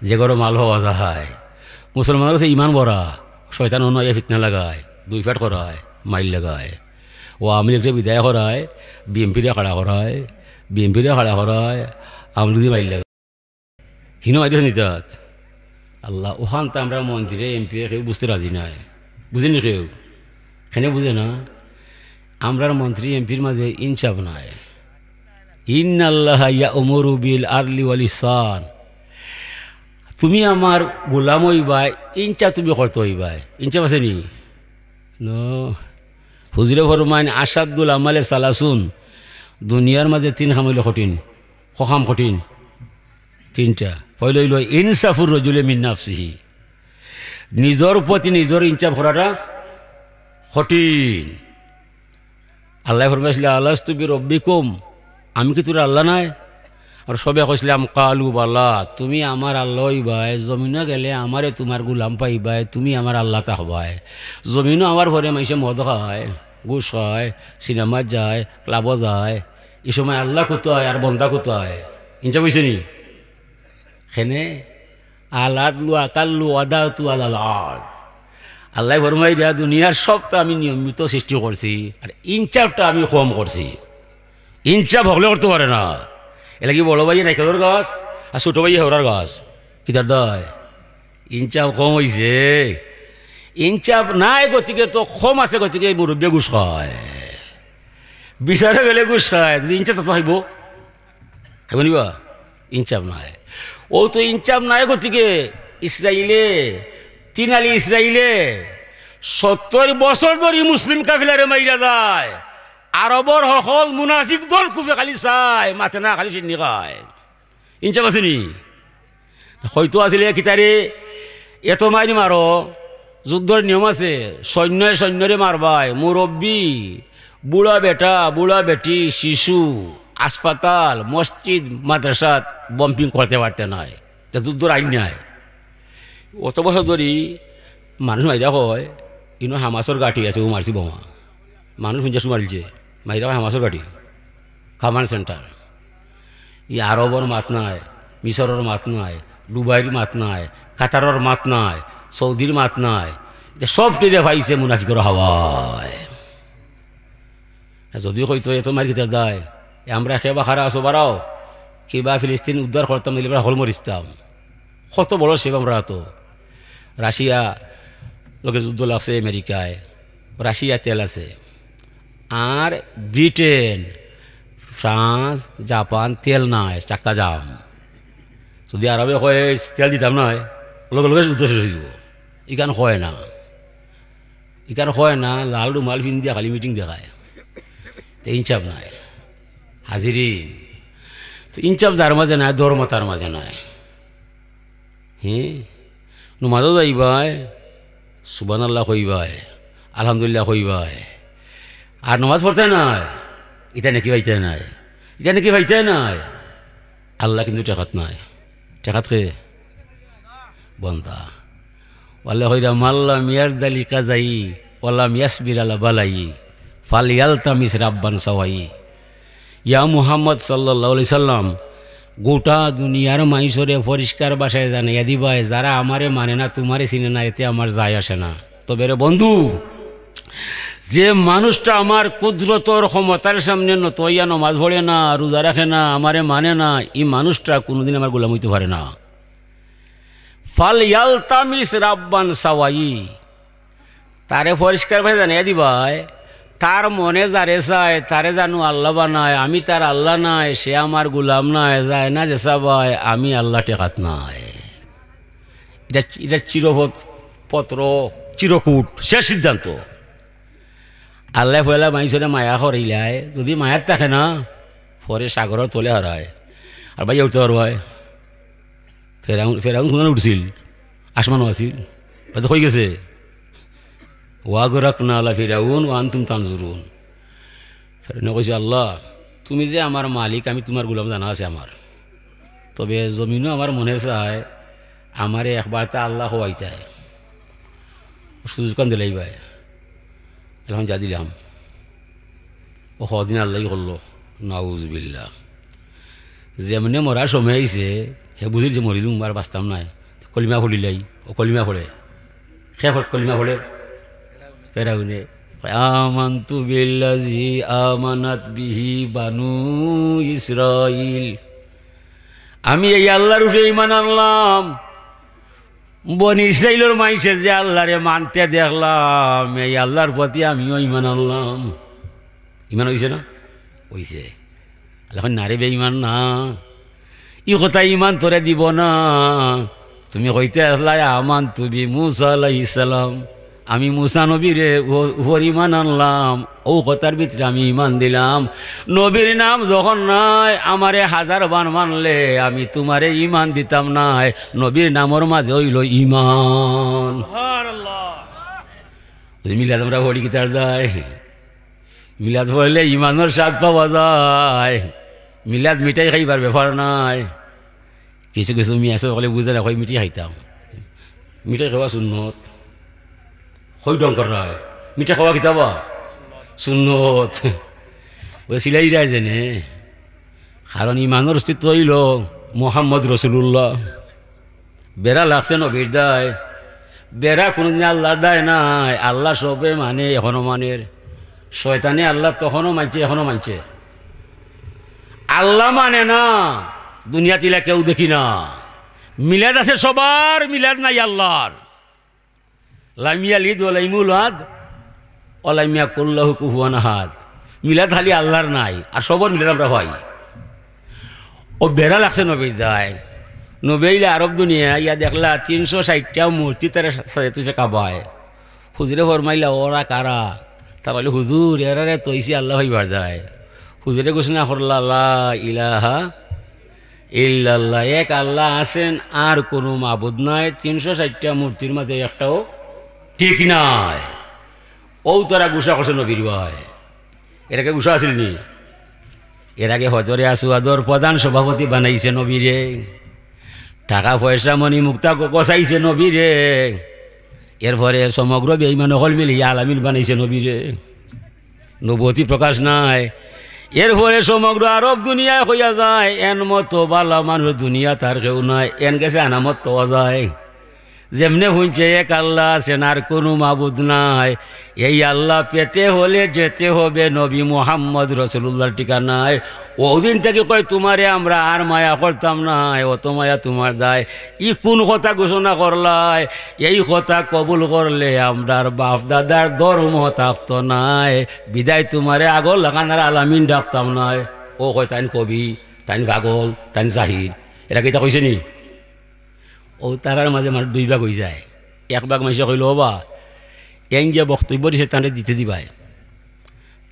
যে গরো মাল হওয়া যায়। মুসলমানের কাছে ইমান বড়া, শয়তান অন্য ফিতনা লাগায়, দুই ফ্যাট করায়, মাইল লাগায়। ও আমি একটা বিদায় করায়, বিএমপিরে খাড়া করায়, বিএমপিরে খাড়া করায়, আমলি দিয়ে মাইল লাগায়। হিনো মাইতে নিতাত আল্লাহ ওখান তো আমরা মন্ত্রী এমপি কেউ বুঝতে রাজি নাই, বুঝেনি কেউ, এখানে বুঝে না। আমরার মন্ত্রী এমপির মাঝে ইনসাফ নাই। ইন্নাল্লাহ ইয়া'মুরু বিল আদলি ওয়াল ইহসান, তুমি আমার গোলাম হইবাই, ইনসাফ তুমি করতে হইবাই। ইনসাফ আছে নি? হুজুরে ফরমাইন আসাদুল আমালে সালাসুন, দুনিয়ার মাঝে তিন কাম হইল কঠিন, সকাম কঠিন তিনটা। পয়লা হইল ইনসাফুর রজুলে মিন নাফসিহি, নিজের প্রতি নিজের ইনসাফ করাটা কঠিন। আল্লাহ ফরমাইছিল আলাস্তু বিরব্বিকুম, আমি কি তোর আল্লাহ নাই? আর সবে কইছিলাম কালু বালা, তুমি আমার আল্লাহ হইবাই, জমিনে গেলে আমারে তোমার গুলাম পাইবাই, তুমি আমার আল্লাহ তাহবাই। জমিনও আমার ঘরে মাইসে মদ খায়, ঘুষ খায়, সিনেমায় যায়, ক্লাবও যায়, এই সময় আল্লাহ কোথায় আর বন্দা কোথায়? ইনসা বুঝছে নি? সেনে আলাদলু আকাল্লু আদাতু আলাল আদ, আল্লাহ ফরমাই দিয়া দুনিয়ার সবটা আমি নিয়মিত সৃষ্টি করছি, আর ইনসাফটা আমি কম করছি। ইনসাফ হকলে করতে পারে না। এলা কি বড় ভাই নাইকেলের গাছ আর ছোটো ভাই হেওড়ার গাছ, কিতার দয় ইনসাফ কম হয়েছে। ইনসাফ নাই গতিকে তো কম আছে, গতিকে মুরব্বী ঘুষ খায়, বিচারে গেলে ঘুষ খায়। যদি ইনসাফ তো খাইব, খাইব নিবা? ইনসাফ নাই। ও তো ইনসাফ নাই গতিকে ইসরায়েলে, তিন আলী ইসরায়েলে 70 বছর ধরে মুসলিম কাফিলারে মাইরা যায়। আরবর সকল মুনাফিক দল কুফে খালি চায়, মাথে না খালি চিনি খায়। ইনসাফ আছে নি? হয়তো আসলে কিতারে এত মারি মারো, যুদ্ধর নিয়ম আছে, সৈন্যে সৈন্যরে মারবাই, মুরব্বী, বুড়া বেটা, বুড়া বেটি, শিশু, হাসপাতাল, মসজিদ, মাদ্রাসাত বম্পিং করতে পারতে নাই, এটা যুদ্ধর আইন নাই। অত বছর ধরি মানুষ মাইরা হয়, কিন্তু হামাসর গাঠি আছে, ও মারছি বোমা, মানুষ শুনছে মারিছে, মাইরা হয় হামাসর গাঠি, কামান সেন্টার। ই আরবর মাত নাই, মিশরের মাত নাই, দুবাইয়ের মাত নাই, কাতারের মাত নাই, সৌদির মাত নাই, সব টিরে পাইছে মুনাফিকর হাওয়ায়। যদিও হয়তো এত মারি খেতে দেয়, আমরা সেবা খারা আছো বাড়াও, কিবা ফিলিস্তিন উদ্ধার করতাম, নিলে হল মরিস্তাম। কত বড় সেবা আমরা তো। রাশিয়া লোকে যুদ্ধ লাগছে আমেরিকায়, রাশিয়া তেল আছে, আর ব্রিটেন, ফ্রান্স, জাপান তেল নাই, চাক্কা জাম। যদি আরবে কয় তেল দিতাম নয়, লগে লগে যুদ্ধ শেষ হয়ে যাব। ইখান হয় না, ইখান হয় না, লাল রুমাল ফিন দিয়া খালি মিটিং দেখায়, তো ইনসাফ নাই। হাজিরি তো ইনসাফ যার মাঝে নাই, ধর্ম তার মাঝে নাই। নমাজও যাইবাই, সুবহানাল্লাহ কইবাই, আলহামদুলিল্লাহ কইবাই, আর নমাজ পড়তে নাই, এটা নাকি ভাইতে নাই, এটা নাকি ভাইতে নাই। আল্লাহ কিন্তু টেকাত নাই, টেকাত কে বন্দা। আল্লাহ হইরা মাল্লা মিয়ার দালি কাজাই ওয়াল্লাম ইয়াসবির আলা বালাই ফালিয়ালতামিস রাব্বান সাওয়াই। ইয়া মুহাম্মদ সাল্লাল্লাহু আলাইহি সাল্লাম, গোটা দুনিয়ার মানুষরে পরিষ্কার বাসায় জানাইয়া দিবাই, যারা আমারে মানে না, তোমারে চিনে না, এতে আমার যায় আসে না। তবে রে বন্ধু, যে মানুষটা আমার কুদরতর ক্ষমতার সামনে নত হইয়া নমাজ পড়ে না, রোজা রাখে না, আমারে মানে না, এই মানুষটা কোনোদিন আমার গোলাম হইতে পারে না। ফালিয়ালতামিস রাব্বান সাওয়াই, তারে পরিষ্কার ভাবে জানিয়ে দিবাই তার মনে যারে চায় তারে জানু আল্লাহ বানায়, আমি তার আল্লাহ নাই, সে আমার গুলাম নাই, যায় না যেসা ভাই আমি আল্লাহ টেকাত নাই। এটা এটা চিরপত্র চিরকুট শেষ সিদ্ধান্ত। আল্লাহ পয়লা মাইসরে মায়া করিলাই, যদি মায়ার থাকে না পরে সাগরের তলে হারায় আর ভাই উঠতে পারো হয়। ফেরাউন কোন উঠছিল, আসমানও আছিল, হয়ে গেছে ওয়াগরাক না আল্লাহ ফিরাউন ওয়ান তুম তানজুরুন। ফেরাউন কইছে আল্লাহ তুমি যে আমার মালিক, আমি তোমার গুলাম জানা আছে আমার, তবে জমিনও আমার মনে চায় আমারে একবার তা আল্লাহ হওয়াইতায়, সুযোগ কান দিলাই ভাই এখন যা দিলাম ও কদিন আল্লাহ করলো নাউজুবিল্লাহ। যেমনে মরার সময় আইছে হে বুঝিল যে মরিলুম আর বাঁচতাম নাই, কলিমা ফলিলাই ও কলিমা ফলে সে কলিমা ফলে ফেরাউনে আমানতু বিল্লাযী আমানাত বিহি বানু ইসরাঈল, আমি এই আল্লাহর উপরে ঈমান আনলাম, বনি ইসরাঈলের মাইসে যে আল্লাহরে মানতে দেখলাম এই আল্লাহর প্রতি আমিও ঈমান আনলাম। ঈমান হইছে না? হইছে। এখন নারে বেঈমান না, ই কথা ঈমান তোরে দিব না। তুমি কইতে আসলা আমানতু বি মূসা আলাইহিস সালাম, আমি মূসা নবীরে উপর ঈমান আনলাম, ও কথার ভিতরে আমি ঈমান দিলাম। নবীর নাম যখন নাই আমারে হাজার বান মানলে আমি তোমারে ঈমান দিতাম নাই, নবীর নামর মাঝে হইল ঈমান। মিলাদ আমরা পড়ি কি তার যায়, মিলাদ পড়লে ঈমানের স্বাদ পাওয়া যায়। মিলাদ মিঠাই খাইবার ব্যাপার নাই। কিছু কিছু মিয়া আছে বলে বুঝে না হয় মিঠাই খাইতাম, মিঠাই খাওয়া সুন্নত, হই ডঙ্কর নয় মিঠা খাওয়া কিতাবা সুন্নত ওই সিলাই যায় জেনে। কারণ ইমানের অস্তিত্ব হইল মুহাম্মদ রসুল্লাহ। বেড়া লাগছে নবীর দায়, বেড়া কোনোদিন আল্লাহর দায় নাই, আল্লাহ সবে মানে এখনো মানের, শয়তানে আল্লাহ তখনও মানছে এখনো মানছে। আল্লাহ মানে না দুনিয়া তিলা কেউ দেখি না, মিলাদ আছে সবার, মিলাদ নাই আল্লাহর। লামিয়া লিদ ওলাইমুলাদ ওলাইমিয়া কুল্লাহু কুফুয়ান আহাদ, মিলাদ খালি আল্লাহর নাই আর সবর মিলাদ আমরা হয়। ও বেড়া লাগছে নবীর দায়, নবীলে আরব দুনিয়া ইয়া দেখলা 360টা মূর্তি তারা তুই কাবায়। হুজুরে ফরমাইলা ওরা কারা? তা বলে হুজুর এরারে তৈছি আল্লাহ হইবার যায়। হুজুরে ঘোষণা করলা লা ইলাহা ইল্লাল্লাহ, এক আল্লাহ আছেন আর কোনো মাবুদ নাই, 360টা মূর্তির মাঝে একটাও ঠিক নাই। ও তারা গুসা করছে নবীর ভাই, এটাকে গুসা আসিল নি? এর আগে হজরে আসুয়াদর প্রধান সভাপতি বানাইছে নবীরে, টাকা পয়সা মনি মুক্তা কষাইছে নবীরে, এরপরে সমগ্র বেঈমান হল মিলি আলামিন বানাইছে নবীরে, নবতী প্রকাশ নাই। এরপরে সমগ্র আরব দুনিয়ায় হইয়া যায় এন মতো বালা মানুষ দুনিয়া তার কেউ নাই, এন গেছে আনামত পাওয়া যায়। যেমনে শুনছে এক আল্লাহ আছেন আর কোনো মাবুদ নাই, এই আল্লাহ পেতে হলে যেতে হবে নবী মুহাম্মদ রসুল্লাহর ঠিকানায়। ওদিন থেকে কয় তোমারে আমরা আর মায়া করতাম না, অত মায়া তোমার দায়। ই কোন কথা ঘোষণা করলাই? এই কথা কবুল করলে আমরার বাপ দাদার ধর্ম থাকতো নাই, বিদায় তোমারে আগল লাগানার আলামিন ডাকতাম নাই। ও কয় তাইন কবি, তাইন পাগল, তাইন জাহির, এরা কেটা কইছে নি? ও তারার মাঝে আমার দুই ভাগ হয়ে যায়। এক ভাগ মাসে কইল বা এন যে বক্তব্য দিছে তাঁরে দিতে দিবাই,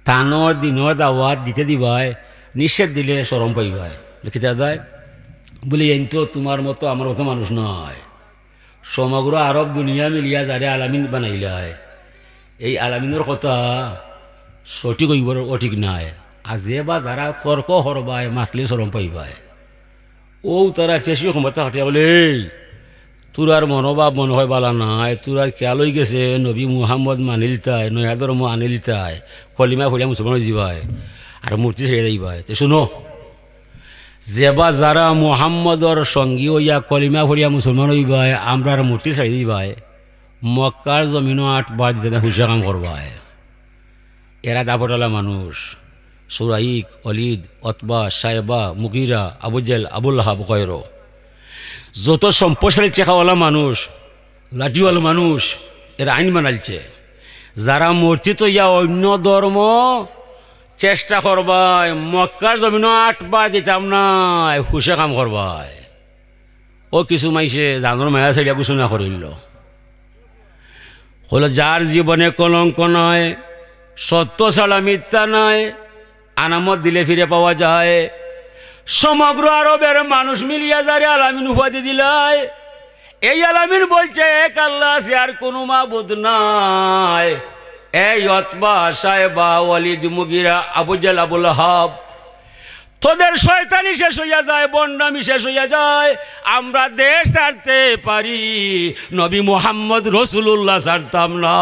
তানোর দিনের দাওয়াত দিতে দিবাই, নিষেধ দিলে সরম পাইবাই। লিখিতে দেয় বলি এন তো তোমার মতো আমার মতো মানুষ নয়, সমগ্র আরব দুনিয়া মিলিয়া যারে আলামিন বানাইলায়, এই আলামিনের কথা সঠিক হইবার অঠিক নাই। আর যে বা যারা তর্ক হরবায় মাতলে সরম পাইবায়, ও তারা ফেসি ক্ষমতা হাটিয়া বলে এই তোর আর মনোভাব মনে হয় বালা নাই, তোর আর খেয়াল হয়ে গেছে নবী মুহাম্মদ মানিল তাই, নয়া ধর্ম আনিল তাই, কলিমা ফলিয়া মুসলমান হয়ে যাবাই আর মূর্তি ছেড়ে দিবাই। তো শুনো, যেবা যারা মুহাম্মদর সঙ্গী হইয়া কলিমা ফলিয়া মুসলমান হইবাই আমরার মূর্তি ছেড়ে দিবাই, মক্কার জমিনও 8 বার দিতে হুসা কাম করবাই। এরা দাপটালা মানুষ, সুরাইক, অলিদ, অতবা, সাহেবা, মুগিরা, আবুজেল, আবুল হাব কয়র, যত সম্পদশালী চেখাওয়ালা মানুষ, লাঠিওয়ালা মানুষ, এরা আইন বানাইছে। যারা মূর্তি তৈয়া অন্য ধর্ম চেষ্টা করবাই মক্কার জমিন 8 বার দিতাম নাই হুসে কাম করবাই ও কিছু মাইছে জানোর মায়া ছাড়িয়া ঘোষণা করিল হলো যার জীবনে কলঙ্ক নয় সত্য ছাড়া মিথ্যা নয় আনামত দিলে ফিরে পাওয়া যায় সমগ্র আরবের মানুষ মিলিয়া যারে আলামিন উপাধি দিলায় এই আলামিন বলছে এক আল্লাহ আছে আর কোনো মাবুদ নাই এই অতবা সাহেবা ওয়ালিদ মুগিরা আবু জাহল আবু লাহাব তোদের শয়তানি শেষ হইয়া যায় বন্ডামি শেষ হইয়া যায় আমরা দেশ ছাড়তে পারি নবী মুহাম্মদ রাসূলুল্লাহ ছাড়তাম না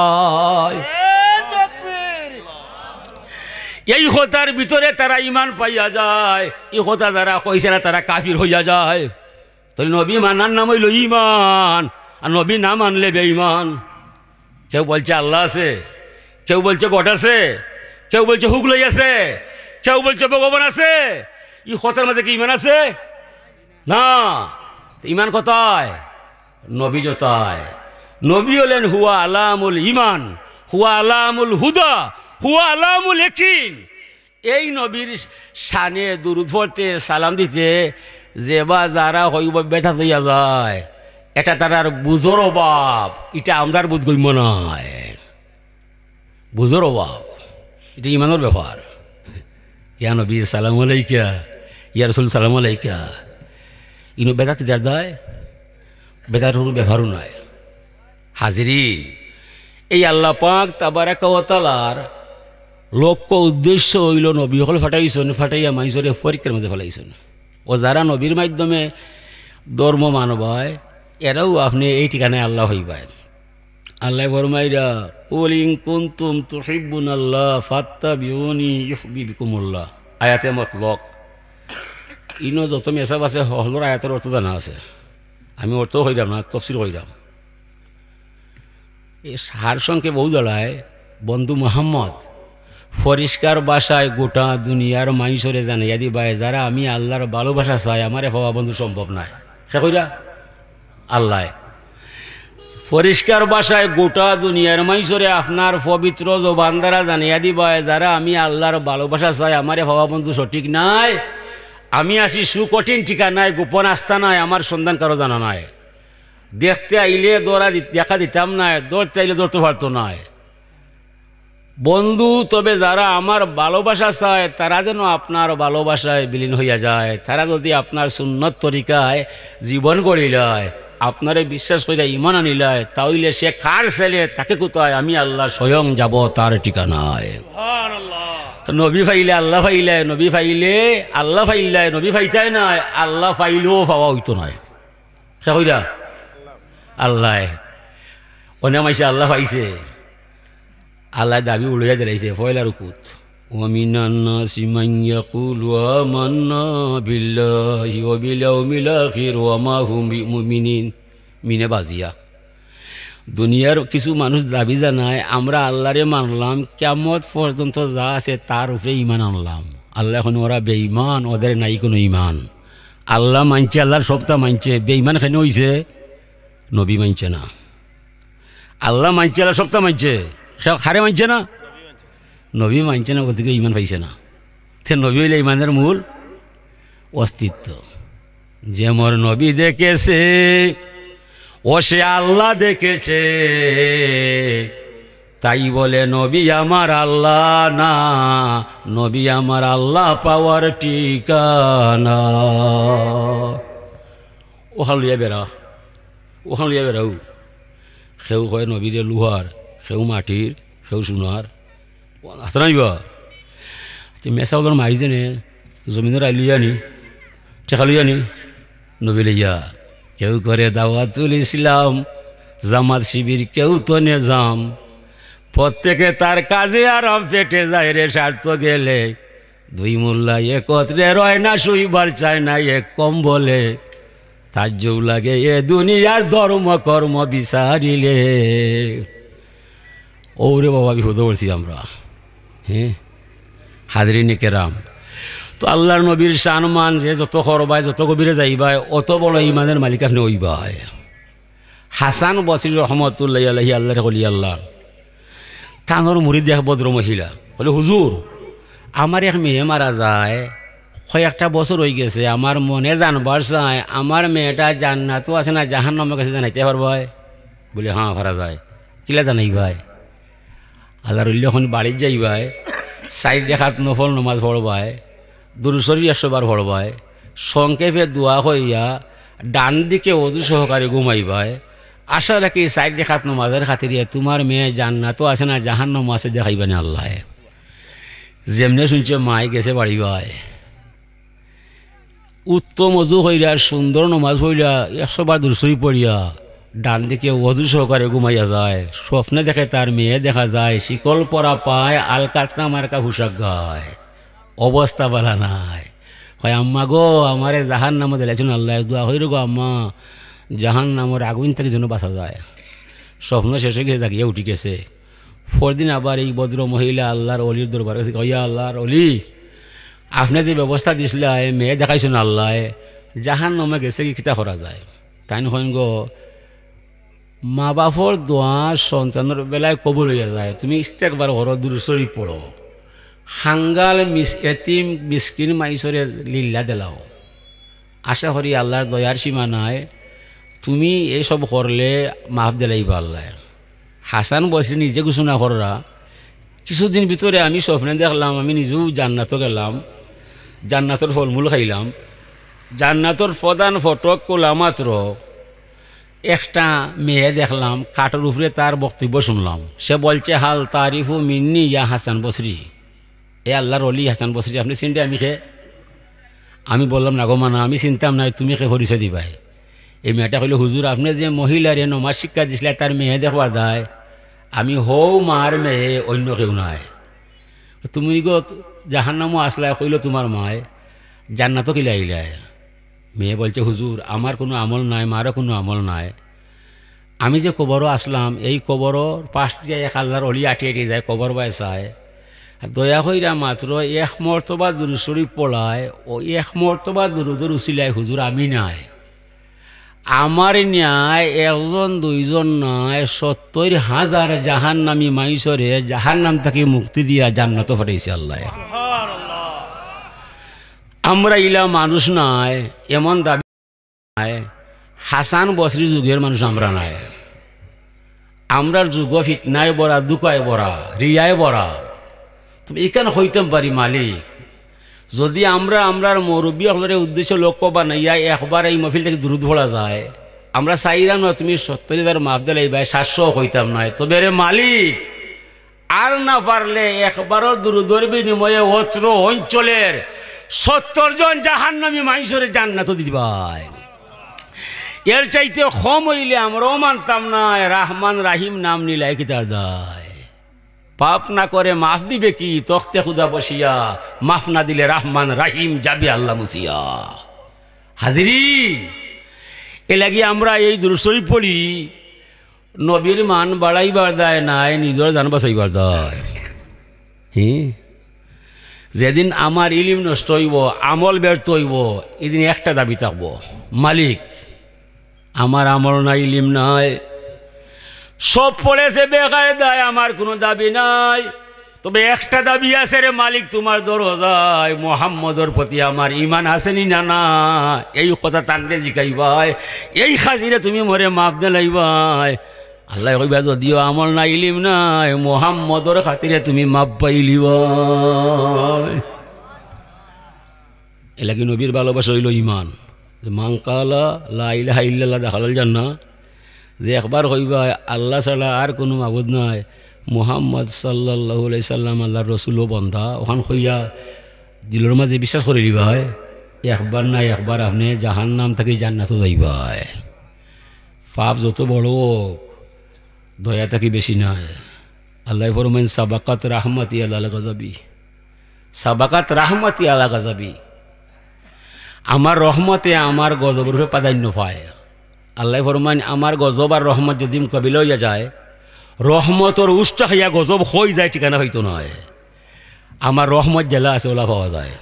এই কথার ভিতরে তারা ইমান পাইয়া যায় এই কথা যারা কইছে না তারা কাফির হইয়া যায় তো নবী মানার নাম হইল ইমান আর নবী না মানলে বেঈমান কেউ বলছে আল্লাহ আছে কেউ বলছে গড আছে কেউ বলছে হুগলাই আছে কেউ বলছে ভগবান আছে এই কথার মাঝে কি ইমান আছে না ইমান কোথায় নবী যতায় নবী হলেন হুয়া আলামুল ইমান হুয়া আলামুল হুদা হুয়া আলামুল ইয়াকিন এই নবীর শানে দুরূদ পড়তে সালাম দিতে যে বা যারা হইব ব্যথা হইয়া যায় এটা তার বুঝোর অভাব এটা আমরার বুঝ গইম নয় বুঝোর অভাব এটা ইমানের ব্যাপার ইয়া নবী সালাম আলাইকা ইয়া রাসূল সালাম আলাইকা ইনো বেদাতে যার দেয় বেদার কোনো ব্যাপারও নয় হাজিরিন এই আল্লাহ পাক তাবারাকা ওয়া তাআলার লক্ষ্য উদ্দেশ্য হইল নবী হল ফাটাইছেন ফাটাইয়া মাইজরে পরীক্ষার মাঝে ফেলাইছেন ও যারা নবীর মাধ্যমে ধর্ম মানবায় এরাও আপনি এই ঠিকানায় আল্লাহ হইবায় আল্লাহ ফরমাইরা কুল ইন কুনতুম তুহিব্বুনাল্লাহ ফাত্তাবিউনি ইউহিব্বুকুমুল্লাহ আয়াতে মতলক ইনো যত মেসাব আছে হলর আয়াতের অর্থ জানা আছে আমি অর্থ হইলাম না তফসির হইলাম এই সার সংখ্যে বহু দাঁড়ায় বন্ধু মোহাম্মদ পরিষ্কার বাসায় গোটা দুনিয়ার মানুষরে জানাইয়া দিবাই যারা আমি আল্লাহর ভালোবাসা চাই আমারে পাওয়া বন্ধু সম্ভব নয় সে কইরা আল্লাহ পরিষ্কার বাসায় গোটা দুনিয়ার মানুষরে আপনার পবিত্র জবান দ্বারা জানাইয়া দিবাই যারা আমি আল্লাহর ভালোবাসা চাই আমারে পাওয়া বন্ধু সঠিক নাই আমি আছি সুকঠিন ঠিকানায় গোপন আস্থা নাই আমার সন্ধান কারো জানা নাই দেখতে আইলে দেখা দিতাম না দৌড়তে আইলে দৌড়তে পারতো নয় বন্ধু তবে যারা আমার ভালোবাসা চায় তারা যেন আপনার ভালোবাসায় বিলীন হইয়া যায় তারা যদি আপনার সুন্নত তরিকায় জীবন গড়িলায় আপনারে বিশ্বাস করিয়া ইমান আনিলায় তাহলে সে কার ছেলে তাকে কোথায় আমি আল্লাহ স্বয়ং যাব তার ঠিকানায় নবী ফাইলে আল্লাহ ফাইলে নবী ফাইলে আল্লাহ ফাইলে নবী ফাইতাই নয় আল্লাহ ফাইলেও পাওয়া হইতো নয় সে কইরা আল্লাহ অনেক মাইছে আল্লাহ পাইছে আল্লাহ দাবি উড়িয়া দিলাইছে ফয়লার উকুত ওয়ামিনান নাসি মান ইয়াকুলু আমান্না বিল্লাহি ওয়া বিল ইয়াউমিল আখির ওয়া মা হুম বিমুমিনিন মিনে বাজিয়া দুনিয়ার কিছু মানুষ দাবি জানায় আমরা আল্লাহরে মানলাম কিয়ামত পর্যন্ত যা আছে তার উপরে ঈমান আনলাম আল্লাহ এখন ওরা বেঈমান ওদের নাই কোনো ঈমান আল্লাহ মানছে আল্লাহর সবটা মানছে বেঈমান কেন হইছে নবী মানছে না আল্লাহ মানছে আল্লাহ সবটা মানছে সে খারে মানছে না নবী মানছে না ওদিকে ইমান পাইছে না সে নবী হইলে ইমানের মূল অস্তিত্ব যে মোর নবী দেখেছে ও সে আল্লাহ দেখেছে তাই বলে নবী আমার আল্লাহ না নবী আমার আল্লাহ পাওয়ার ঠিকানা ওখান লিয়া বেড়া ওখান লিয়া বেড়াও সেও কয় নবীরে লোহার সেও মাটির সেও সোনার হাত নাইবা মেসা ওদের মারি যেনে জমিনের আই লইয়া নি টেকা লইয়া নি নবী লইয়া কেউ করে দাওয়াতুল ইসলাম জামাত শিবির কেউ তো নেজাম প্রত্যেকে তার কাজে আরাম পেটে যায় রে স্বার্থ গেলে দুই মোল্লা একত্রে রয় না শুইবার চায় না এক কম বলে তার যৌ লাগে এ দুনিয়ার ধর্ম কর্ম বিচারিলে ওরে বাবা বিপদ করছি আমরা হ্যাঁ হাজরিনে কেরাম তো আল্লাহর নবীর সম্মান যে যত করবায় যত গভীরে যাইবায় অত বড় ইমানের মালিক আপনি ওইবায় হাসান বসরি রহমতুল্লাহ আলাইহি আল্লাহ কলি আল্লাহ কাঙর মুড়ি দেখ ভদ্র মহিলা বলে হুজুর আমার এক মেয়ে মারা যায় কয়েকটা বছর হয়ে গেছে আমার মনে জানবার চায় আমার মেয়েটা জান্নাতও আছে না জাহান্নামের কাছে জানাইতে পারবাই বলে হ্যাঁ পারা যায় কিলা জানাই ভাই আল্লাহর উল্লেখ যখন বাড়ির যাইবাই সাইড দেখাত নফল নমাজ পড়বাই দুরুশরী 100 বার পড়বাই সংক্ষেপে দোয়া হইয়া ডান দিকে অজু সহকারে ঘুমাইবাই আশা রাখি সাইড দেখাত নমাজের খাতিরিয়া তোমার মেয়ে জান্নাতও আছে না জাহান্নাম আছে দেখাইবানি আল্লাহ যেমনে শুনছে মাই গেছে বাড়িবাই উত্তম অজু হইয়া সুন্দর নমাজ হইয়া 100 বার দুরুশরী পড়িয়া ডান দিকে অজু সহকারে ঘুমাইয়া যায় স্বপ্নে দেখে তার মেয়ে দেখা যায় শিকল পরা পায় আলকাতনা মার্কা পোশাক গায় অবস্থা বলা নাই হয় আম্মা গো আমারে জাহান নামে দিলেছেন আল্লাহ দোয়া হইল গো আম্মা জাহান নামের আগুন থেকে যেন বাঁচা যায় স্বপ্ন শেষে গিয়ে জাগিয়ে উঠি গেছে পরদিন আবার এই ভদ্র মহিলা আল্লাহর অলির দরবারে গেছে কইয়া আল্লাহর অলি আপনি যে ব্যবস্থা দিছিল মেয়ে দেখাইছেন আল্লাহ জাহান নামে গেছে কি কিতা করা যায় তাই নয় গো মা বাপর দোয়া সন্তানের বেলায় কবুল হইয়া যায় তুমি ইস্তেকবার ঘর দুরুশরী পড়ো হাঙ্গাল এতিম মিসকিন মাইসরে লিল্লা দেলাও আশা করি আল্লাহর দয়ার সীমা নাই তুমি এইসব করলে মাফ দিলাইবা আল্লাহ হাসান বসরি নিজে ঘোষণা কররা কিছুদিন ভিতরে আমি স্বপ্নে দেখলাম আমি নিজেও জান্নাতও গেলাম জান্নাতর ফলমূল খাইলাম জান্নাতর প্রধান ফটক কোলা মাত্র একটা মেয়ে দেখলাম কাঠের উপরে তার বক্তব্য শুনলাম সে বলছে হাল তারিফু মিন্নি ইয়া হাসান বসরি এ আল্লাহর অলি হাসান বসরি আপনি চিনতে আমি আমি বললাম না গো মানা আমি চিনতাম না তুমি পরিচয় দিবাই এই মেয়েটা কইল হুজুর আপনি যে মহিলারে নমাজ শিক্ষা দিছিলে তার মেয়ে দেখবার দায় আমি হৌ মার মেয়ে অন্য কেউ নাই তুমি গো জাহান্নামও আসলাই কইল তোমার মায় জান্নাতও কিলা আইলাই মেয়ে বলছে হুজুর আমার কোনো আমল নাই মারও কোনো আমল নাই আমি যে কবরও আসলাম এই কবরের পাশ দিয়ে এক আল্লাহর অলি আটিয়ে যায় কবর বাই চায় দয়া কইরা মাত্র 1 মর্তবা দুরুশরী পড়ায় ও 1 মর্তবা দুরুদের উচিলায় হুজুর আমি নাই আমার ন্যায় 1 জন 2 জন নয় 70,000 জাহান্নামী মাইসরে জাহান্নাম থেকে মুক্তি দিয়া জান্নাত পাঠাইছে আল্লাহ আমরা ইলা মানুষ নাই এমন দাবি নাই হাসান বসরি যুগের মানুষ আমরা নাই আমরার যুগ ফিতনায় বড়া দুঃখায় বড়া রিয়ায় বড়া তুমি এখানে হইতাম পারি মালিক যদি আমরা আমরার মুরব্বী হলের উদ্দেশ্য লক্ষ্য বানাইয়া একবার এই মহফিল থেকে দূরত পড়া যায় আমরা চাইলাম না তুমি 70,000 মাফ দিলে ভাই 700 হইতাম নয় তবে রে মালিক আর না পারলে একবারও দুরুদের বিনিময়ে অত্র অঞ্চলের 70 জন জাহান্নামী মাইসরে জান্নাত দিবাই এর চাইতে কম হইলে আমরাও মানতাম না রাহমান রাহিম নাম নিলাই কি তার দায় পাপ না করে মাফ দিবে কি তখতে খুদা বসিয়া মাফ না দিলে রাহমান রাহিম যাবে আল্লাহ মুসিয়া হাজিরি এ লাগি আমরা এই দুরুশরী পড়ি নবীর মান বাড়াইবার দায় নাই নিজের জান বাঁচাইবার দায় যেদিন আমার ইলিম নষ্ট হইব আমল ব্যর্থ হইব এদিন একটা দাবি থাকব মালিক আমার আমল নাই ইলিম নাই সব পড়েছে বেকায়দায় আমার কোনো দাবি নাই তবে একটা দাবি আছে রে মালিক তোমার দরজায় মুহাম্মদর প্রতি আমার ইমান আসেনি না না এই কথা তান্ডে জিকাইবাই এই খাজিরে তুমি মরে মাফ দিলাইবাই আল্লাহ কইবা যদিও আমল নাই ইলিম নাই মুহাম্মদর খাতিরে তুমি মাপ পাইলিবাই এলাকি নবীর ভালোবাসা হইল ইমান মাংকালা লা ইলাহা ইল্লাল্লাহ দাখালাল জান্নাহ যে একবার কইবা আল্লাহ ছাড়া আর কোনো মাবুদ নাই মুহাম্মদ সাল্লাল্লাহু আলাইহি সাল্লাম আল্লাহর রসুলও বন্ধা ওখান কইয়া দিলের মাঝে বিশ্বাস করে দিবাই একবার নাই একবার আপনি জাহান্নাম থেকে জান্নাতও যাইবাই পাপ যত বড় দয়া থাকি বেশি নাই আল্লাহ ফরমান সাবাকাত রাহমাতি আলা গাজাবি সাবাকাত রাহমাতি আলা গাজাবি আমার রহমতে আমার গজবের উপরে প্রাধান্য পায় আল্লাহ ফরমান আমার গজব আর রহমত যদি মোকাবিলা হইয়া যায় রহমতর উষ্টা খাইয়া গজব হয়ে যায় ঠিকানা হইতো নয় আমার রহমত জেলা আছে ওলা পাওয়া যায়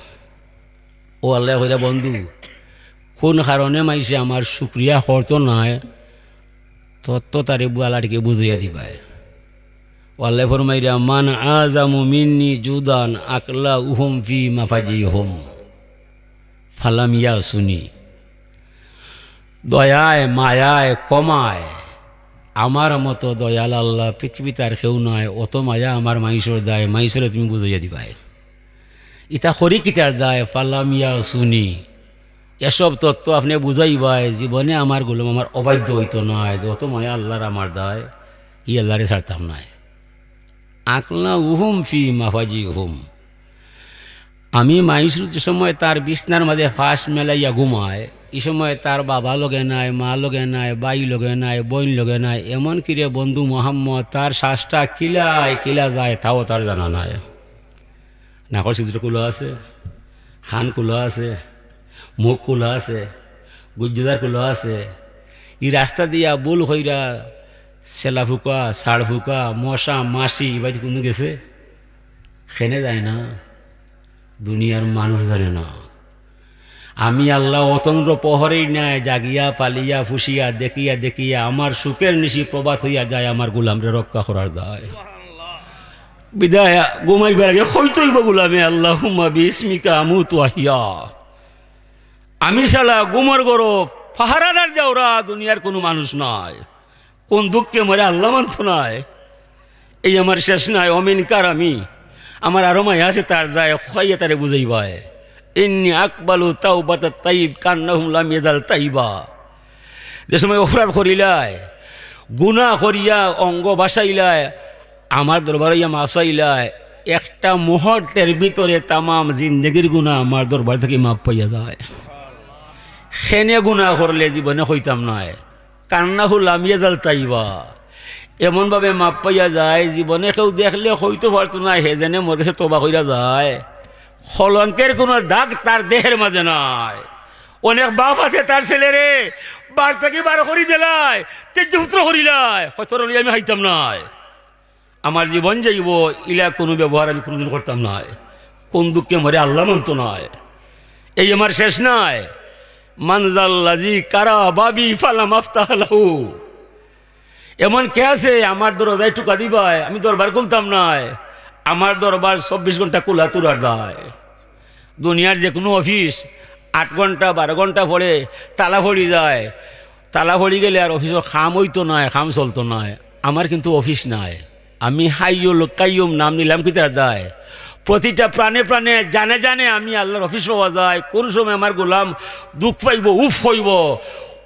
ও আল্লাহ কইরা বন্ধু কোন কারণে মাইছে আমার শুক্রিয়া করতো নাই তত্ত্ব তারে বুয়ালাটিকে বুঝিয়া দিবাই আল্লাহ ফরমাইরা মান আযামু মিন্নি জুদান আকলা উহুম ফি মাফাজিহুম ফালাম ইয়াসুনি। দয়ায় মায়ায় কমায় আমার মতো দয়াল আল্লাহ পৃথিবীতে আর কেউ নয়। অত মায়া আমার মাইসর দায়, মাইসরে তুমি বুঝাইয়া দিবাই। ইতা হরি কিতার দায় ফালাম ইয়াসুনি। এসব তত্ত্ব আপনি বুঝাইবাই, জীবনে আমার গোলাম আমার অবাধ্য হইতো নয়। যত মায়া আল্লাহর আমার দায়, ই আল্লাহরে ছাড়তাম নয়। আকলা উহুম ফি মাফাজি হুম। আমি মাইসুর যে সময় তার বিছনার মাঝে ফাঁস মেলাইয়া ঘুমায়, এই সময় তার বাবা লগে নাই, মা লগে নাই, বাই লগে নাই, বোন লগে নাই। এমন কিরে বন্ধু মোহাম্মদ তার শ্বাসটা কিলায় কিলা যায় তাও তার জানা নাই। নাকর ছিদ্র কুলো আছে, খান কুলো আছে, মুখ কুলো আছে, গুজ্জুদার কুলো আছে। এই রাস্তা দিয়া বুল হইরা সেলা ফুকা, সাড় ফুকা, মশা মাসি বাড়ি কোনো গেছে? খেনে যায় না, দুনিয়ার মানুষ জানে না। আমি আল্লাহ অতন্দ্র প্রহরেই নেয় জাগিয়া পালিয়া ফুসিয়া দেখিয়া দেখিয়া আমার সুখের নিশি প্রবাদ হইয়া যায় আমার গুলামরে রক্ষা করার দায়। বিদায় ঘুমাইবার আগে হইতইব গুলামে আল্লাহুম্মা বিসমিকা আমুতু আহিয়া। আমি শালা গুমর গরফ পাহারাদার দেওরা, দুনিয়ার কোনো মানুষ নয়। কোন দুঃখে মরে আল্লাহ মানত নয়। এই আমার শেষ নয়, অমিন কার আমি আমার আরো মাই আছে তার দায় খাইয়া তারে বুঝাইবাই। ইন্নি আকবালু তাওবাতাত তাইব কান্নাহুম লাম ইয়াজাল তাইবা। যে সময় অপরাধ করিলায়, গুনাহ করিয়া অঙ্গ বাসাইলায়, আমার দরবারে ইয়া মাফ চাইলায়, একটা মুহূর্তের ভিতরে তামাম জিন্দগির গুনাহ আমার দরবার থেকে মাফ পাইয়া যায়। খেনে গুনাহ করলে জীবনে হইতাম নয়। কান্নাহু লাম ইয়াজাল তাইবা এমনভাবে মাপ পাইয়া যায়, জীবনে কেউ দেখলে হইতে পারতো না হে যেন মোর কাছে তোবা কইরা যায়। কলঙ্কের কোনো দাগ তার দেহের মাঝে নাই। অনেক বাপ আছে তার ছেলেরে বার থেকে বার করি দিলায়, তেজপুত্র করিলায়, হয়তো আমি হাইতাম নাই। আমার জীবন যাইব ইলা কোনো ব্যবহার আমি কোনোদিন করতাম নয়। কোন দুঃখে মরে আল্লাহ মানত নয়। এই আমার শেষ নয়। মানজাল্লাজি কারা বাবি ফালাম আফতাহু। এমন কে আছে আমার দরজায় টুকা দিবায়, আমি দরবার খুলতাম নয়। আমার দরবার 24 ঘন্টা খোলা তুরার দায়। দুনিয়ার যে কোনো অফিস 8 ঘন্টা 12 ঘন্টা পরে তালা ভরি যায়। তালা ভরি গেলে আর অফিসের খাম হইতো নয়, খাম চলতো নয়। আমার কিন্তু অফিস নাই। আমি হাইয়ুল কাইয়ুম নাম নিলাম কি তার দায়। প্রতিটা প্রাণে প্রাণে জানে জানে আমি আল্লাহর অফিস হওয়া যায়। কোন সময় আমার গোলাম দুঃখ পাইব, উফ হইব,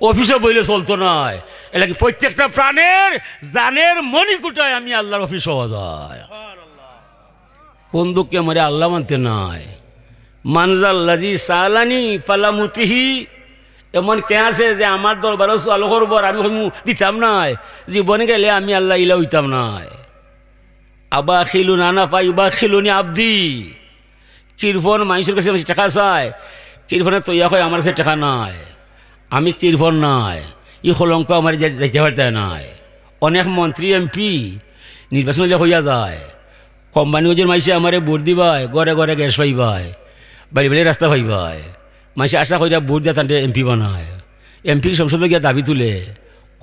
অফিসে বইলে চলতো নয়। এটা কি প্রত্যেকটা প্রাণের জানের মণিকুটায় আমি আল্লাহর অফিস হওয়া যায়। কোন দুঃখে মরে আল্লাহ মানতে নাই। মানজাল্লাজি সালানি ফালামুতিহি। এমন কে আছে যে আমার দরবারও চালু করবো আর আমি দিতাম নাই। জীবনে গেলে আমি আল্লাহ ইলা হইতাম নাই। আবা খিলু নানা পাই বা খিলুনি আব্দি। কিরফন মানুষের কাছে টাকা চায়, কিরফনে তৈয়া হয় আমার কাছে টাকা নাই। আমি কিরফন নাই, ই কলঙ্ক আমার যেতে পারতে নাই। অনেক মন্ত্রী এমপি নির্বাচন হইয়া যায়। কোম্পানি ওজন মাইসে আমারে ভোট দিবাই, ঘরে ঘরে গ্যাস পাইবাই, বাড়ি বাড়ি রাস্তা পাইবাই। মাইসে আশা করিয়া ভোট দিয়া তান্তে এমপি বানায়। এমপি সংসদে গিয়া দাবি তুলে,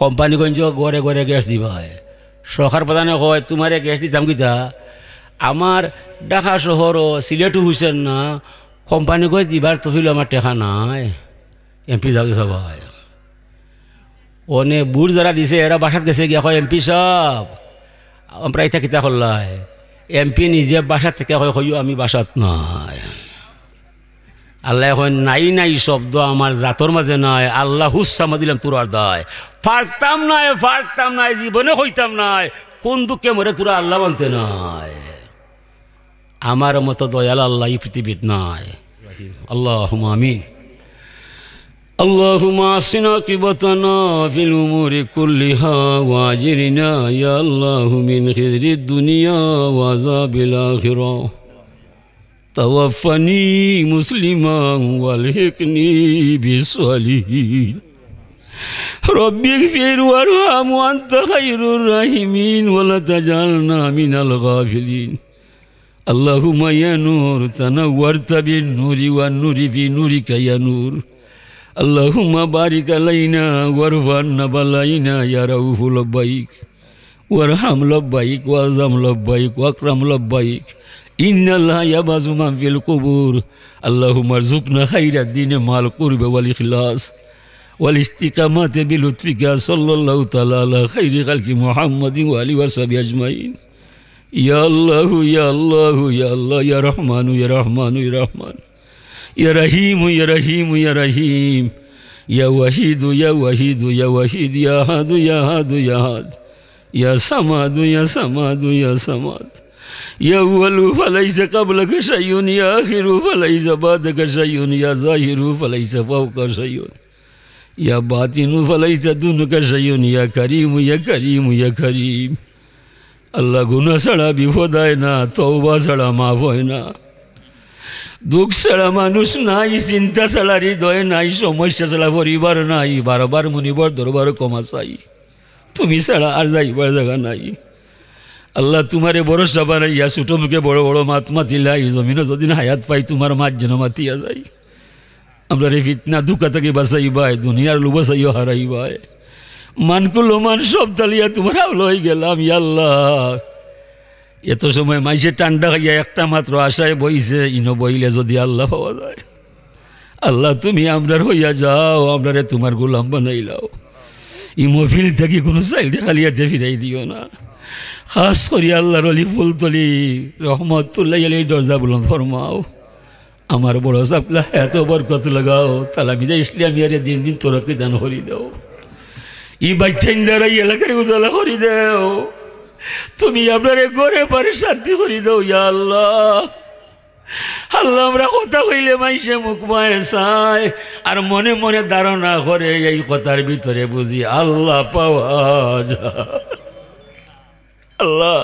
কোম্পানিগঞ্জ ঘরে ঘরে গ্যাস দিবাই। সরকার প্রধানে কয় তোমারে গ্যাস দিতাম কিতা, আমার ঢাকা শহরও সিলেটও হুইছেন না, কোম্পানিগঞ্জ দিবার তফিল আমার টেকা নাই। এমপি যাবে সবাই অনে বুট যারা দিছে এরা বাসাত গেছে গিয়া কয় এমপি সব আমরা এটা কিতা করলাই। এমপি নিজে বাসাত থেকে কয় হইও আমি বাসাত নাই। আল্লাহ কয় নাই নাই শব্দ আমার জাতর মাঝে নাই। আল্লাহ হুসামা দিলাম তোর দায়। ফারতাম নাই জীবনে হইতাম নাই। কোন দুঃখে মরে তোরা আল্লাহ মানতে নাই। আমার মতো দয়াল আল্লাহ এই পৃথিবীত নাই। আল্লাহুম্মা আমিন। اللهم احسن عاقبتنا في الأمور كلها واجرنا يا الله من خزي الدنيا وعذاب الآخرة. توفني مسلما والحقني بالصالحين. ربي اغفر وارحم وأنت خير الراحمين ولا تجعلنا من الغافلين. اللهم يا نور تنورت بالنور والنور في نورك يا نور. اللهم بارك علينا وارفعنا بلاينا يا رؤوف لبيك. ওয়ারহাম লব্বাইক ওয়াজাম লব্বাইক ওয়াকরাম লব্বাইক ইন্নাল্লাহ ইয়াবাযু মান ফিল কুবুর আল্লাহুম্মা রযুকনা খাইরাদ দ্বীন মাল কুরব ওয়াল ইখলাস ওয়াল ইস্তিকামাতি বিলুতফিকা সাল্লাল্লাহু তাআলা আলা খাইরি খালকি মুহাম্মাদিন ওয়া আলিহি ওয়া সাহবিহি আজমাইন ইয়া আল্লাহু ইয়া আল্লাহু ইয়া আল্লাহ ইয়া রহমানু ইয়া রহমানু ইয়া রহমান ইয়া রহিমু ইয়া রহিমু ইয়া রহিম ইয়া ওয়াহিদু ইয়া ওয়াহিদু ইয়া ওয়াহিদ ইয়া হাদু ইয়া হাদু ইয়া হাদ ইয়া সামাদু ইয়া সামাদু ইয়া সামাদ ইয়া আউয়ালু ফালাইসা ক্বাবলাকা শাইউন ইয়া আখিরু ফালাইসা বাদাকা শাইউন ইয়া যাহিরু ফালাইসা ফাওকা শাইউন ইয়া বাতিনু ফালাইসা দুনুকা শাইউন ইয়া কারীমু ইয়া কারীমু ইয়া কারীম আল্লাহ গুনাহ ছাড়া বিপদ হয় না, তওবা ছাড়া মাফ হয় না, দুঃখ ছাড়া মানুষ নাই, চিন্তা ছাড়া হৃদয় নাই, সমস্যা ছাড়া পরিবার নাই, বারবার মুনিবর দরবার ক্ষমা চাই, তুমি ছাড়া আর যাইবার জায়গা নাই। আল্লাহ তোমারে ভরসা বানাইয়া ছোট মুখে বড় বড় মাত মাতিলাই জমিনে যদিন হায়াত পাই তোমার মাত যেন মাতিয়া যাই। আমরা রে ফিতনা দুঃখা থেকে বাঁচাইবাই, দুনিয়ার লোভ চাইও হারাইবাই, মানকুলো মান সব তালিয়া তোমার হাওলা হয়ে গেলাম। আল্লাহ এত সময় মাইসে টান্ডা খাইয়া একটা মাত্র আশায় বইছে, ইনো বইলে যদি আল্লাহ পাওয়া যায়। আল্লাহ তুমি আমরার হইয়া যাও, আমরারে তোমার গোলাম বানাইলাও। ই মহফিল থেকে কোনো সাইডে খালিয়াতে ফিরাই দিও না। খাস করি আল্লাহর অলি ফুলতলি রহমতুল্লাহ আলী দরজা বুলন্দ ফরমাও। আমার বড় সাপলা এত বরকত লাগাও, তালামিজা ইসলামিয়ারে দিন দিন তোরকে দান করি দাও। ই বাচ্চা ইন্দারা এলাকার উজালা করি দেও, তুমি আপনার ঘরে পারে শান্তি করি দাও। ইয়া আল্লাহ, আল্লাহ আমরা কথা কইলে মাইসে মুখ মায়ে চায় আর মনে মনে ধারণা করে, এই কথার ভিতরে বুঝি আল্লাহ পাওয়া যায়। আল্লাহ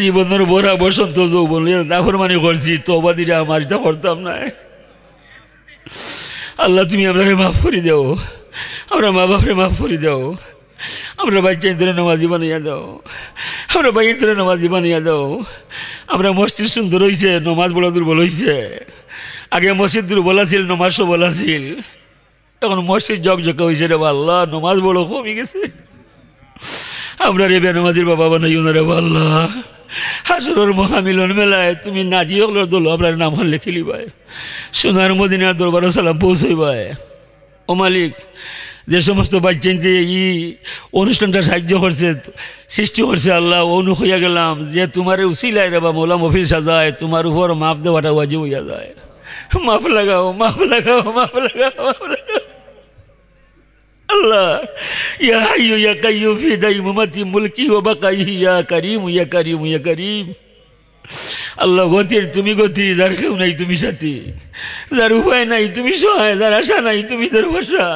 জীবনের বড়া বসন্ত যৌবন নাফরমানি করছি, তওবা দিলে আমার এটা করতাম না। আল্লাহ তুমি আমরা মাফ করে দেও, আমরা মা বাপরে মাফ করে দেও, আমরা বাচ্চা ইন্তরে নামাজি বানিয়ে দাও, আমরা ভাই ইন্তরে নামাজি বানিয়ে দাও। আমরা মসজিদ সুন্দর হয়েছে, নমাজ বড় দুর্বল হয়েছে। আগে মসজিদ দুর্বল আছিল, নমাজও বলা ছিল, এখন মসজিদ জকজকা হয়েছে রে আল্লাহ, নমাজ বড় কমে গেছে। আমরা রে বেনামাজির বাবা বানাইও না রে আল্লাহ। হাসরের মহামিলন মেলায় তুমি নাজি হকলের দল আমরা নাম হল লিখিলি ভাই, সোনার মদিনার দরবার সালাম পৌঁছই ভাই। ও মালিক, যে সমস্ত বাচ্চাইতে ই অনুষ্ঠানটা সাহায্য করছে, সৃষ্টি করছে, আল্লাহ অনু হইয়া গেলাম যে তোমার উসিলায় রে বা মোলা মফিল সাজায়, তোমার উপর মাফ দেওয়াটা ওয়াজিব হইয়া যায়। মাফ লাগাও, মাফ লাগাও, মাফ লাগাও, মাফ লাগাও। আল্লাহ ইয়া হাইয়ু ইয়া কাইয়্যুম ফি দাইমাতি মুলকি ওয়া বাকাইহি ইয়া কারীম ইয়া কারীম ইয়া কারীম। আল্লাহ গতির তুমি গতি, যার কেউ নাই তুমি সাথী, যার উপায় নাই তুমি সহায়, যার আশা নাই তুমি তার ভরসা।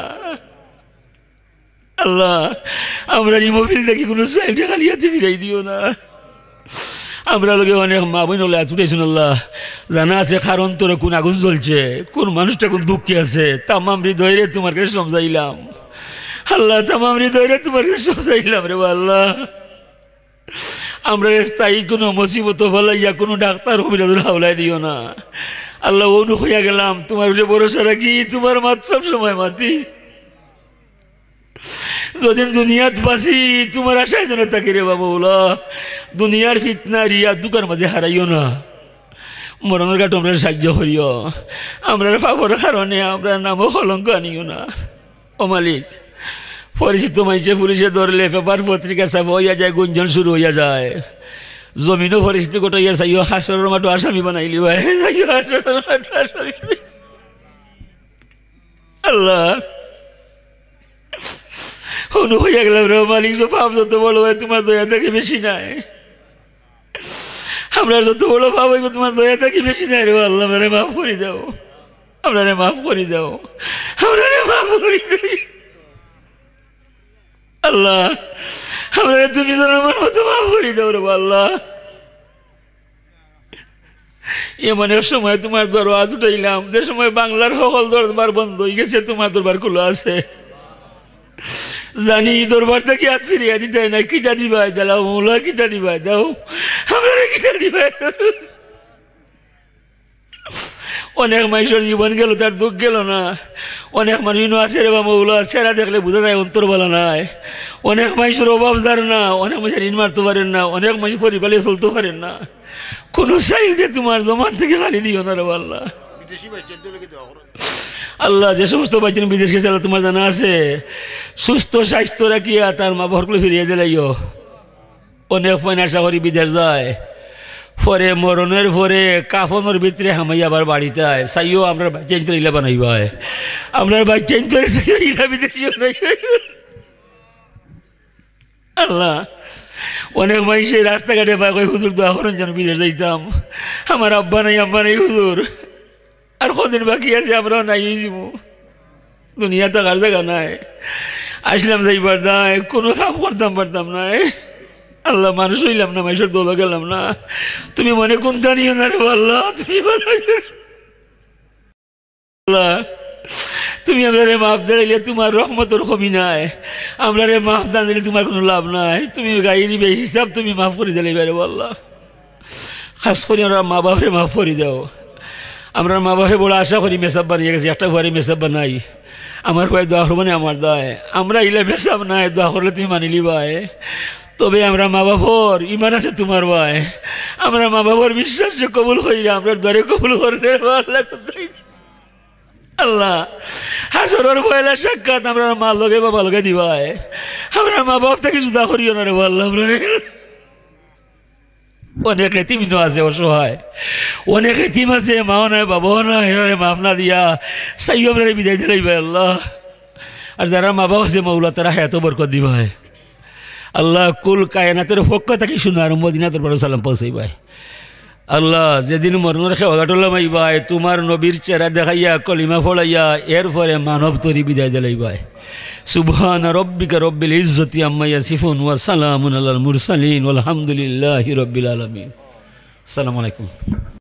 আল্লাহ আমরা এই মোবিল দেখি কোনো সাইডে খালিয়াতে ফিরাই দিও না। আমরা লোকে অনেক মা বোন হলে ছুটেছেন। আল্লাহ জানা আছে কার অন্তরে কোন আগুন জ্বলছে, কোন মানুষটা কোন দুঃখে আছে, তামাম হৃদয়ে তোমার কাছে সমঝাইলাম। আল্লাহ তামাম হৃদয়ে তোমার কাছে সমঝাইলাম রে আল্লাহ। আমরা স্থায়ী কোনো মুসিবত ফলাইয়া কোনো ডাক্তার কবিরাজের হাওলায় দিও না। আল্লাহ অনু হইয়া গেলাম, তোমার যে ভরসা রাখি, তোমার মাত সব সময় মাতি। যদিন দুনিয়াত বাসি তোমার আশায় যেন থাকি রে বাবা। দুনিয়ার ফিতনা রিয়া দুকার মাঝে হারাইও না। মরণের ঘাট আমরা সাহায্য করিও, আমরা পাপর কারণে আমরা নামও কলঙ্ক আনিও না। ও মালিক, পরিচিত মানুষে পুলিশে ধরলে পেপার পত্রিকা ছাপা হইয়া যায়, গুঞ্জন শুরু হইয়া যায়, জমিনও পরিস্থিতি গোটাইয়া চাইও হাসরের মাঠও আসামি বানাইলি ভাই, হাসরের মাঠও আসামি। আল্লাহ অনু হইয়া গেলাম রে মালিক, সব পাপ যত বড় হয় তোমার দয়া থেকে বেশি নাই। আমরা যত বড় পাপ হইব তোমার দয়া থেকে বেশি নাই রে আল্লাহ। আমরা মাফ করে দাও, আমরা মাফ করে দাও, আমরা মাফ করে দাও আল্লাহ। আমরা তুমি আমার মতো মাফ করে দাও রে আল্লাহ। এমন এক সময় তোমার দরবার উঠাইলাম, যে সময় বাংলার সকল দরবার বন্ধ হয়ে গেছে, তোমার দরবার খোলা আছে। জানি দরবার থেকে হাত ফিরিয়ে দিতে না, কিটা দিবাই দাও মৌলা, কিটা দিবাই দাও, আমরা কিটা দিবাই। অনেক মানুষের জীবন গেল, তার দুঃখ গেল না। অনেক মানুষ আছে রে বাবা, ওগুলো চেহারা দেখলে বোঝা যায় অন্তর বলা নাই। অনেক মানুষের অভাবদার না, অনেক মানুষের ঋণ মারতে পারেন না, অনেক মানুষ পরিবারে চলতে পারেন না। কোনো সাইডে তোমার জমান থেকে খালি দিও না রে আল্লাহ। আল্লাহ যে সমস্ত বাচ্চা বিদেশ গেছে তোমার জানা আছে, সুস্থ স্বাস্থ্য রাখিয়া তার মা ভরগুলো ফিরিয়ে দিলাইও। অনেক ফয়নাশা করি বিদেশ যায়, পরে মরণের পরে কাফনের ভিতরে হামাই আবার বাড়িতে আয় চাইও আমরা বাচ্চা ইলা বানাইব, আমরা বাচ্চা ইলা বিদেশি আল্লাহ। অনেক মানুষ রাস্তাঘাটে পায় কই হুজুর দোয়া করেন যেন বিদেশ যাইতাম, আমার আব্বা নাই আম্মা নাই হুজুর, আর কদিন বাকি আছে আমরাও নাই যাবো, দুনিয়া তো আর জায়গা নাই, আসলাম যাইবার নাই, কোনো কাম করতাম পারতাম নাই। আল্লাহ মানুষ হইলাম না, মানুষের দোলা গেলাম না, তুমি মনে কোনটা নিও না রে আল্লাহ। তুমি আল্লাহ তুমি আমরা মাফ দিলে তোমার রহমতের কমি নাই, আমরা মাফ দান দিলে তোমার কোনো লাভ নাই। তুমি গাড়ির হিসাব তুমি মাফ করে দিলে এবারে আল্লাহ। খাস করে আমরা মা বাপরে মাফ করে দাও। আমরা মা বাপে বড় আশা করি মেসাব বানিয়ে গেছি, একটা ঘরে মেসাব বানাই, আমার ভাই দোয়া করবো না, আমার দায় আমরা ইলে মেসাব নাই, দোয়া করলে তুমি মানিলি ভাই। তবে আমরা মা বাবার ইমান আছে তোমার ভাই, আমরা মা বাবার বিশ্বাস কবুল করি, আমরা দরে কবুল করলে আল্লাহ। হাসরের পয়লা সাক্ষাৎ আমরা মা লগে বাবা লগে দিবাই, আমরা মা বাপ থেকে জুদা করিও না রে আল্লাহ। আমরা অনেক এতিম আছে অসহায়, অনেক এতিম আছে মাও নাই বাবাও নাই, মাফ না দিয়া চাই আমরা বিদায় দিলাই ভাই আল্লাহ। আর যারা মা বাবা আছে মৌলা তারা এত বরকত দিবাই আল্লাহ। কুল কায়নাতের পক্ষ থাকি শুনার মদিনাতুর বড় সালাম পৌঁছাই ভাই আল্লাহ। যেদিন মরণের খেয়াঘাটলাম ভাই তোমার নবীর চেহারা দেখাইয়া কলিমা ফলাইয়া এরপরে মানব তরি বিদায় দিলাই ভাই। সুবহান রব্বিকা রব্বিল ইজ্জতি আম্মা ইয়াসিফুন ওয়া সালামুন আলাল মুরসালিন ওয়ালহামদুলিল্লাহি রব্বিল আলামিন। আসসালামু আলাইকুম।